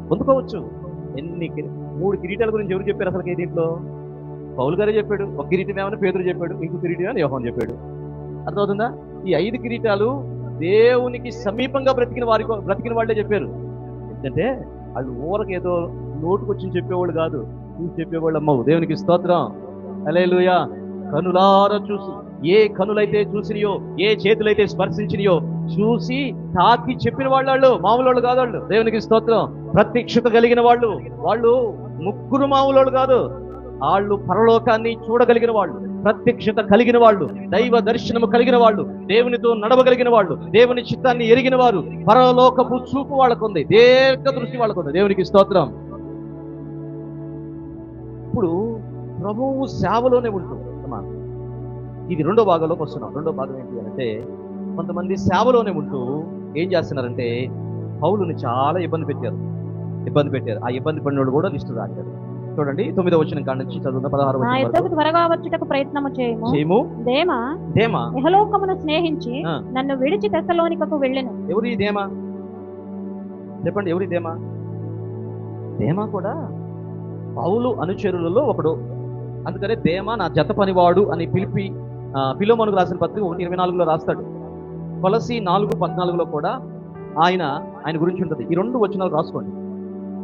పొందుకోవచ్చు. 3 కిరీటాల గురించి ఎవరు చెప్పారు అసలు? దీంట్లో పౌలు గారే చెప్పాడు. ఒక కిరీటం ఏమని పేతురు చెప్పాడు, ఇంకో కిరీటం ఏమని యోహాను చెప్పాడు. అర్థమవుతుందా? ఈ 5 కిరీటాలు దేవునికి సమీపంగా బ్రతికిన వాళ్ళే చెప్పారు. ఎందుకంటే వాళ్ళు ఊరకేదో నోటుకొచ్చి చెప్పేవాళ్ళు కాదు, చూసి చెప్పేవాళ్ళు అమ్మవు. దేవునికి స్తోత్రం. హల్లెలూయా. కనులార చూసి, ఏ కనులైతే చూసినయో, ఏ చేతులైతే స్పర్శించినయో చూసి తాకి చెప్పిన వాళ్ళు మామూలు వాళ్ళు కాదు. వాళ్ళు దేవునికి స్తోత్రం. ప్రత్యక్షత కలిగిన వాళ్ళు ముగ్గురు మామూలు కాదు. వాళ్ళు పరలోకాన్ని చూడగలిగిన వాళ్ళు, ప్రత్యక్షత కలిగిన వాళ్ళు, దైవ దర్శనము కలిగిన వాళ్ళు, దేవునితో నడవగలిగిన వాళ్ళు, దేవుని చిత్తాన్ని ఎరిగిన వారు. పరలోకపు చూపు వాళ్ళకుంది, దీర్ఘ దృష్టి వాళ్ళకుంది. దేవునికి స్తోత్రం. ఇప్పుడు ప్రభువు సేవలోనే ఉంటుంది. ఇది 2వ భాగంలోకి వస్తున్నాం. 2వ భాగం ఏంటి అంటే, కొంతమంది సేవలోనే ఉంటూ ఏం చేస్తున్నారంటే పౌలుని చాలా ఇబ్బంది పెట్టారు. ఆ ఇబ్బంది పడినోడు కూడా లిస్టు రాశారు. చూడండి 9వ వచనం కాడ నుంచి చదువుతున్న 16వ వచనం వరకు. త్వరగా వచ్చుటకు ప్రయత్నము చేయము. దేమా ఇహలోకమును స్నేహించి నన్ను విడిచి తెస్సలోనికకు వెళ్ళెను. ఎవరి దేమా? చెప్పండి, ఎవరి దేమా? దేమా కూడా పౌలు అనుచరులలో ఒకడు. అందుకనే దేమా నా జత పనివాడు అని ఫిలోమోనుకు రాసిన పత్రిక 1:24లో రాస్తాడు. కొలసి 4:14లో కూడా ఆయన గురించి ఉంటుంది. ఈ 2 వచనాలు రాసుకోండి.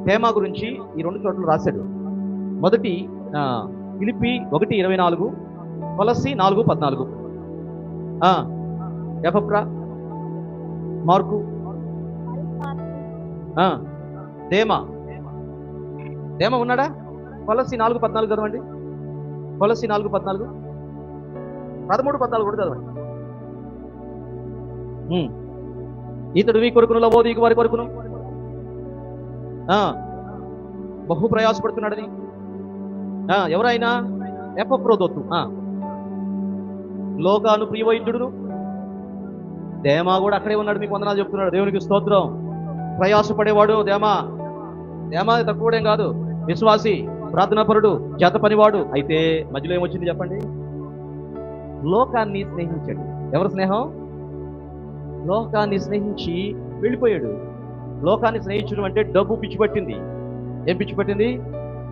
దేమా గురించి ఈ 2 చోట్ల రాశాడు. మొదటి ఫిలిప్పి 1:24, కొలసి 4:14. ఎపఫ్రా, మార్కు, దేమా ఉన్నాడా? కొలసి 4:14 చదవండి. కొలసి 4:14, 13:14 కూడా చదవండి. ఇతడు మీ కొరకును లవోదీకు వారి కొరకును బహు ప్రయాసపడుతున్నాడని. ఎవరైనా ఎపఫ్రోదోతు లోకాను ప్రియవైద్యుడును. దేమా కూడా అక్కడే ఉన్నాడు, మీకు వందనాలు చెప్తున్నాడు. దేవునికి స్తోత్రం. ప్రయాసపడేవాడు దేమా తక్కువడేం కాదు, విశ్వాసి, ప్రార్థనాపరుడు, చేత పనివాడు. అయితే మధ్యలో ఏమొచ్చింది చెప్పండి? లోకాన్ని స్నేహించాడు. ఎవరు స్నేహం? లోకాన్ని స్నేహించి వెళ్ళిపోయాడు. లోకాన్ని స్నేహించడం అంటే డబ్బు పిచ్చిపట్టింది. ఏం పిచ్చిపట్టింది?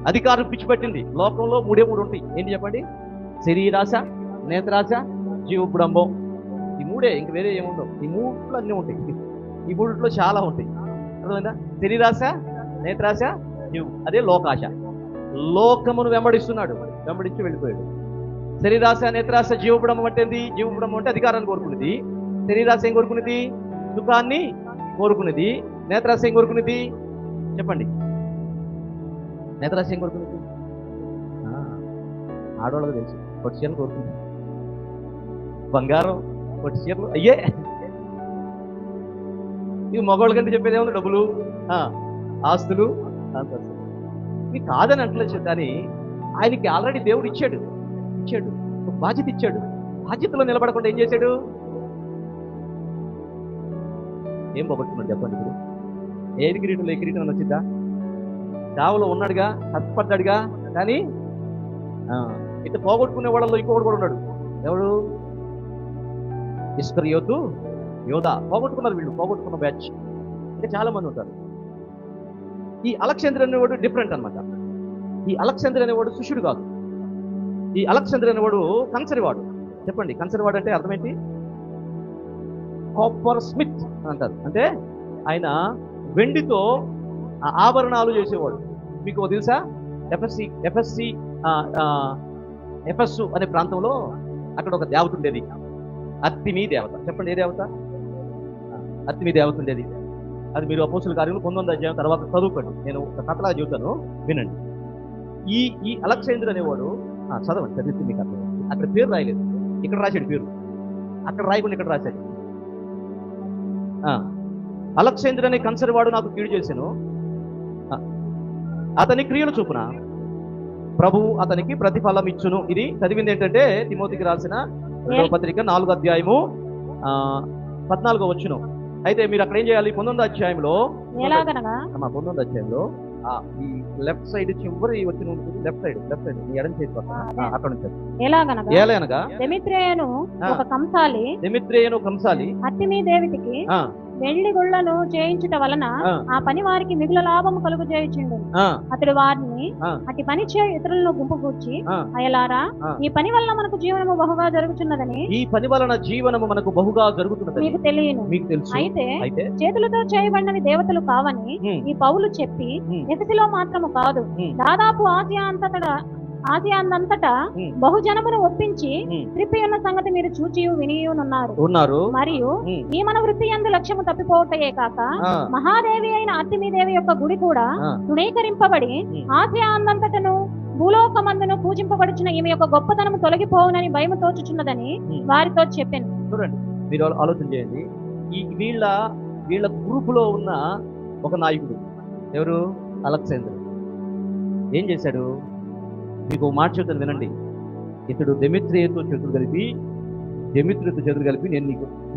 అధికారం పిచ్చిపట్టింది. లోకంలో 3 ఉంటాయి. ఏంటి చెప్పండి? శరీరాశ, నేత్రాశ, జీవబుడంబం. ఈ 3, ఇంక వేరే ఏముండవు. ఈ 3 అన్నీ ఉంటాయి. ఈ 3 చాలా ఉంటాయి. అర్థమైందా? శరీరాశ, నేత్రాశ, జీవ, అదే లోకాశ. లోకమును వెంబడిస్తున్నాడు, వెంబడించి వెళ్ళిపోయాడు. శరీరాశ, నేత్రాశ, జీవబుడంబం అంటే ఏంది? జీవబుడంబం అంటే అధికారాన్ని కోరుకునేది. శరీరాశ ఏం కోరుకునేది? సుఖాన్ని కోరుకునేది. నేత్రాశ ఏం కోరుకునేది? చెప్పండి. నేత్రాశ ఏం కోరుకునేది? ఆడవాళ్ళకి తెలుసు. పొట్టి చీరలు కోరుకునేది, బంగారం, పొట్టి చీరలు. అయ్యే ఇవి మగవాళ్ళ కంటే చెప్పేది ఏముంది? డబ్బులు, ఆస్తులు, అంతస్తులు. ఇవి కాదని అంటలేదు. కానీ ఆయనకి ఆల్రెడీ దేవుడు ఇచ్చాడు, ఒక బాధ్యత ఇచ్చాడు. బాధ్యతలో నిలబడకుండా ఏం చేశాడు? ఏం పోగొట్టుకున్నాడు చెప్పండి ఇప్పుడు? ఏది కిరీటంలో ఏ కిరీటం అని వచ్చిందా? చావులో ఉన్నాడుగా, కష్టపడ్డాడుగా, కానీ ఇట్లా పోగొట్టుకునే వాళ్ళలో ఇంకొకడు కూడా ఉన్నాడు. ఎవడు? ఇస్కరియోతు యోధా. పోగొట్టుకున్నారు వీళ్ళు, పోగొట్టుకున్న బ్యాచ్. ఇంకా చాలా మంది ఉంటారు. ఈ అలెగ్జాండర్ అనేవాడు డిఫరెంట్ అనమాట. ఈ అలెగ్జాండర్ అనేవాడు శిష్యుడు కాదు. ఈ అలెగ్జాండర్ అనేవాడు కంచరివాడు. చెప్పండి, కంచరివాడు అంటే అర్థమేంటి? కాపర్ స్మిత్ అంటారు. అంటే ఆయన వెండితో ఆభరణాలు చేసేవాడు. మీకు తెలుసా? ఎఫెస్సు అనే ప్రాంతంలో అక్కడ ఒక దేవత ఉండేది, అర్తిమీ దేవత. చెప్పండి, ఏ దేవత? అర్తిమీ దేవత ఉండేది. అది మీరు అపోస్తుల కార్యములు 19వ అధ్యాయం తర్వాత చదువుకోండి. నేను ఒక కథలా చెబుతాను, వినండి. ఈ అలెగ్జాండర్ అనేవాడు చదవండి, చదివితే మీకు అర్థం. అక్కడ పేరు రాయలేదు, ఇక్కడ రాశాడు పేరు. అక్కడ రాయకుండా ఇక్కడ రాశాడు. అలెగ్జాండర్ అనే కంచరివాడు నాకు కీడు చేశాను, అతని క్రియలు చూపున ప్రభువు అతనికి ప్రతిఫలం ఇచ్చును. ఇది చదివింది ఏంటంటే తిమోతికి రాసిన 2వ పత్రిక 4వ అధ్యాయము 14వ వచనం. అయితే మీరు అక్కడ ఏం చేయాలి? 19వ అధ్యాయంలో ఈ లెఫ్ట్ సైడ్ చివరి వచ్చిన ఉంటుంది. లెఫ్ట్ సైడ్ మీ ఎడం చేతి పక్కన అక్కడ నుంచి ఎలాగనగా దెమిత్రియేను కంసాలి అర్తిమీ దేవతకి వెండి గుళ్ళను చేయించుట వలన ఆ పని వారికి మిగుల లాభము కలుగు చేయుచుండు. అతడు వారిని అటు పని చే ఇతరులను గుంపు కూర్చి, అయలారా ఈ పని వలన మనకు జీవనము బహుగా జరుగుతున్నదని, ఈ పని వలన జీవనము మనకు బహుగా జరుగుతున్నదని మీకు తెలియను. మీకు తెలుసు. అయితే చేతులతో చేయబడినవి దేవతలు కావని ఈ పౌలు చెప్పి ఎఫెసులో మాత్రము కాదు, దాదాపు ఆసియా అంతటా బహుజనమును ఒప్పించి త్రిప్పి ఉన్న సంగతి మీరు చూచి వినియున్నారు. మరియు ఈ మన వృత్తి యందు లక్ష్యము తప్పిపోవటయే కాక మహాదేవి అయిన అర్తిమీ దేవి యొక్క గుడి కూడా తృణీకరింపబడి ఆసియా అంతటను భూలోకమందును పూజింపబడుచున్న ఈమె యొక్క గొప్పతనము తొలగిపోవునని భయము తోచుచున్నదని వారితో చెప్పాను. చూడండి, మీరు ఆలోచన చేయండి. వీళ్ళ గ్రూపులో ఉన్న ఒక నాయకుడు ఎవరు? అలెగ్జాండర్. ఏం చేశాడు? మీకు మాట చెప్తాను, వినండి. ఇతడు దెమిత్రియేతో చేతులు కలిపి నేను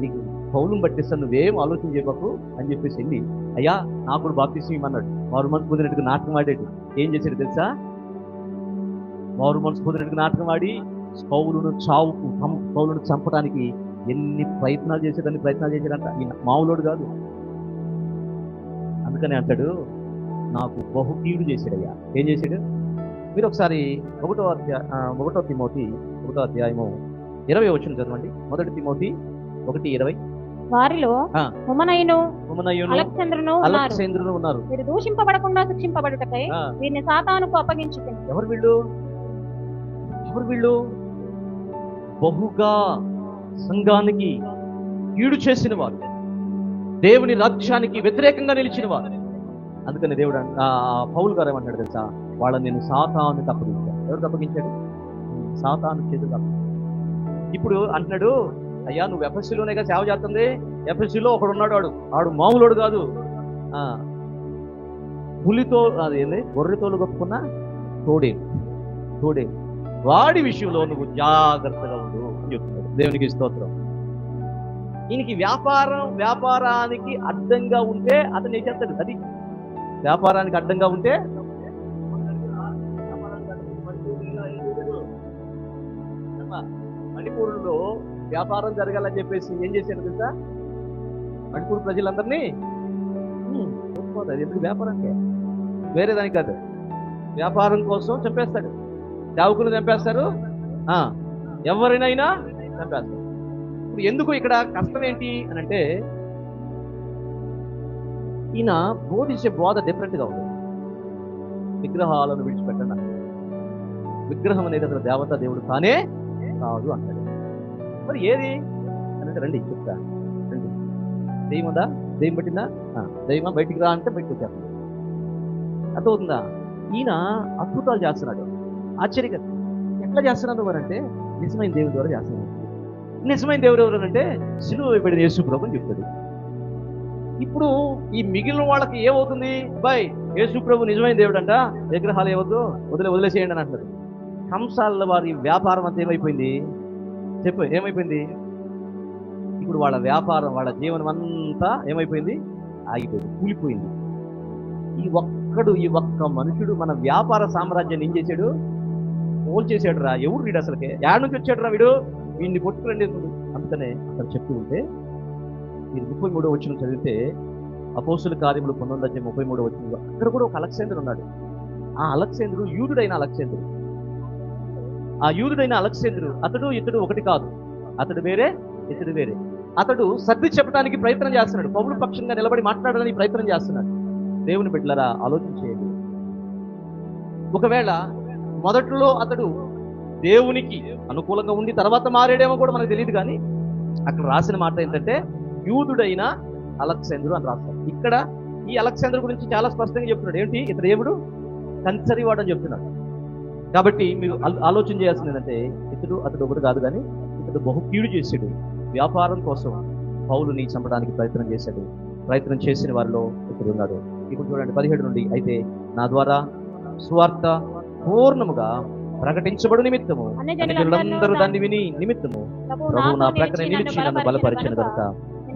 నీకు పౌలును పట్టిస్తాను, నువ్వేం ఆలోచన చేయబాకు అని చెప్పేసి వెళ్ళి, అయ్యా నాకు కూడా బాప్తిస్మం ఇమ్మన్నాడు. మారు మనసు పొందినట్టుగా నాటకం ఆడాడు. ఏం చేశాడు తెలుసా? మారు మనసు పొందినట్టుగా నాటకం ఆడి పౌలును చంపడానికి ఎన్ని ప్రయత్నాలు చేశాడంట. ఈ మామూలుడు కాదు. అందుకని అంటాడు, నాకు బహుకీడు చేశాడయ్యా. ఏం చేశాడు? మీరు ఒకసారి 1వ తిమోతి 1వ అధ్యాయము 20వ వచనం చదవండి. 1 తిమోతి 1:20. వారిలో హుమనయును అలెగ్జాండరును ఉన్నారు. వీరు దూషింపబడకుండా శిక్షింపబడుటకై వీరిని సాతానుకు అప్పగించుకుంది. ఎవరు వీళ్ళు? బహుగా సంఘానికి కీడు చేసిన వారు, దేవుని రాజ్యానికి వ్యతిరేకంగా నిలిచిన వారు. అందుకని దేవుడు పౌలు గారు ఏమంటాడు తెలుసా? వాళ్ళని నేను సాతానుకి అప్పగించాను. ఎవరికి అప్పగించాడు? సాతాను చేతులకు అప్పగించాడు. ఇప్పుడు అంటున్నాడు, అయ్యా నువ్వు ఎఫెసులోనేగా సేవ చేస్తుంది. ఎఫెసులో ఒకడున్నాడు, ఆడు మామూలుడు కాదు. పులితో అదేంది గొర్రెతోలు కప్పుకున్న తోడే వాడి విషయంలో నువ్వు జాగ్రత్తగా ఉండు అని చెప్తున్నాడు. దేవునికి స్తోత్రం. ఈయనకి వ్యాపారానికి అడ్డంగా ఉంటే అతను ఏం చేస్తాడు? అది వ్యాపారానికి అడ్డంగా ఉంటే మణిపూర్లో వ్యాపారం జరగాలని చెప్పేసి ఏం చేశాడు తెలుసా? మణిపూర్ ప్రజలందరినీ ఎందుకు వ్యాపారానికి, వేరే దానికి కాదు, వ్యాపారం కోసం చంపేస్తాడు. సేవకులు చంపేస్తారు, ఎవరినైనా చంపేస్తారు. ఇప్పుడు ఎందుకు ఇక్కడ కష్టం ఏంటి అని అంటే, ఈయన బోధించే బోధ డిఫరెంట్గా ఉంది. విగ్రహాలను విడిచిపెట్టండి. విగ్రహం అనేది అసలు దేవతా దేవుడు కానే కాదు అంటాడు. మరి ఏది అని అంటే, రండి చెప్తా, రండి. దెయ్యం ఉందా? దెయ్యం పట్టిందా? దెయ్యం బయటికి రా అంటే బయటకు వచ్చేస్తాడు. అర్థమవుతుందా? ఈయన అద్భుతాలు చేస్తున్నాడు. ఆశ్చర్యంగా ఎట్లా చేస్తున్నాడు అని అంటే, నిజమైన దేవుడి ద్వారా చేస్తున్నాడు. నిజమైన దేవుడు ఎవరు అంటే సిలువ వేయబడిన యేసు ప్రభు అని చెప్తాడు. ఇప్పుడు ఈ మిగిలిన వాళ్ళకి ఏమవుతుంది? యేసు ప్రభు నిజమైన దేవుడు అంట, విగ్రహాలు ఏవద్దు, వదిలేసేయండి అని అంటారు. కంసాల వారి వ్యాపారం అంతా ఏమైపోయింది? చెప్పు ఏమైపోయింది? ఇప్పుడు వాళ్ళ వ్యాపారం, వాళ్ళ జీవనం అంతా ఏమైపోయింది? ఆగిపోయింది, కూలిపోయింది. ఈ ఒక్క మనుషుడు మన వ్యాపార సామ్రాజ్యాన్ని ఏం చేశాడు? పోల్ చేశాడు రా. ఎవరు వీడు అసలుకే? యాడ్ నుంచి వచ్చాడు రా వీడు, వీడిని కొట్టుకురండి. అందుకనే అక్కడ చెప్తూ ఉంటే మీరు 33వ వచనం చదివితే, అపోస్తుల కార్యములు 19:33 వచనంలో అక్కడ కూడా ఒక అలెగ్జాండర్ ఉన్నాడు. ఆ అలెగ్జాండరు యూదుడైన అలెగ్జాండరు. ఆ యూదుడైన అలెగ్జాండరు అతడు ఇతడు ఒకటి కాదు. అతడు వేరే, ఇతడు వేరే. అతడు సర్ది చెప్పడానికి ప్రయత్నం చేస్తున్నాడు, పౌలు పక్షంగా నిలబడి మాట్లాడడానికి ప్రయత్నం చేస్తున్నాడు. దేవుని బిడ్డలారా ఆలోచించేయండి. ఒకవేళ మొదట్లో అతడు దేవునికి అనుకూలంగా ఉండి తర్వాత మారేడేమో కూడా మనకు తెలియదు, కానీ అక్కడ రాసిన మాట ఏంటంటే యూదుడైన అలెగ్జాండరు అని రాస్తాడు. ఇక్కడ ఈ అలెగ్జాండర్ గురించి చాలా స్పష్టంగా చెప్తున్నాడు. ఏంటి? ఇతడు దేవుడు కంచరివాడు అని చెప్తున్నాడు. కాబట్టి మీరు ఆలోచన చేయాల్సింది ఏంటంటే అతడు ఒకటి కాదు, కానీ ఇతడు బహుకీడు చేశాడు. వ్యాపారం కోసం పౌలుని చంపడానికి ప్రయత్నం చేశాడు. ప్రయత్నం చేసిన వారిలో ఇతడు ఉన్నాడు. ఇప్పుడు చూడండి 17 నుండి, అయితే నా ద్వారా సువార్త పూర్ణముగా ప్రకటించబడు నిమిత్తము అన్యజనులందరూ దాన్ని విని నిమిత్తము ప్రభువు నా ప్రక్కన నిలిచి నన్ను బలపరిచిన కనుక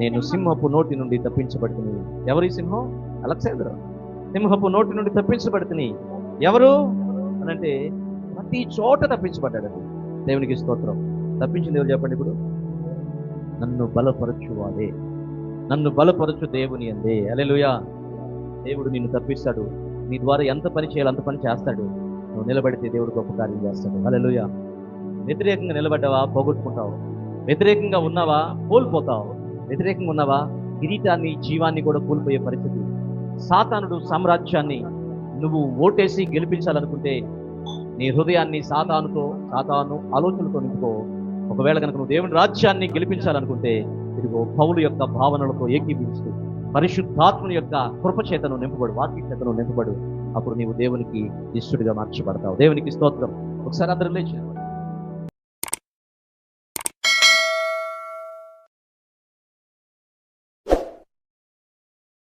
నేను సింహపు నోటి నుండి తప్పించబడుతుంది. ఎవరి సింహం? అలెగ్జాండర్. సింహపు నోటి నుండి తప్పించబడుతుంది. ఎవరు అనంటే ప్రతి చోట తప్పించబడ్డాడు. దేవునికి స్తోత్రం. తప్పించింది ఎవరు చెప్పండి? ఇప్పుడు నన్ను బలపరచువాడే, నన్ను బలపరచు దేవుని అందే. హల్లెలూయా. దేవుడు నిన్ను తప్పిస్తాడు. నీ ద్వారా ఎంత పని చేయాలో అంత పని చేస్తాడు. నువ్వు నిలబడితే దేవుడు గొప్ప కార్యం చేస్తాడు. హల్లెలూయా. వ్యతిరేకంగా నిలబడ్డావా? పోగొట్టుకుంటావు. వ్యతిరేకంగా ఉన్నావా? కోల్పోతావు. వ్యతిరేకంగా ఉన్నావా? కిరీటాన్ని, జీవాన్ని కూడా కోల్పోయే పరిస్థితి. సాతానుడు సామ్రాజ్యాన్ని నువ్వు ఓటేసి గెలిపించాలనుకుంటే నీ హృదయాన్ని సాతాను ఆలోచనలతో నింపుకో. ఒకవేళ కనుక నువ్వు దేవుని రాజ్యాన్ని గెలిపించాలనుకుంటే ఇదిగో పౌలు యొక్క భావనలతో ఏకీభించు. పరిశుద్ధాత్మని యొక్క కృపచేతను నింపబడు, వాక్య చేతను నింపబడు. అప్పుడు నీవు దేవునికి ఇష్టడిగా మార్చబడతావు. దేవునికి స్తోత్రం. ఒకసారి అందరూ లేచి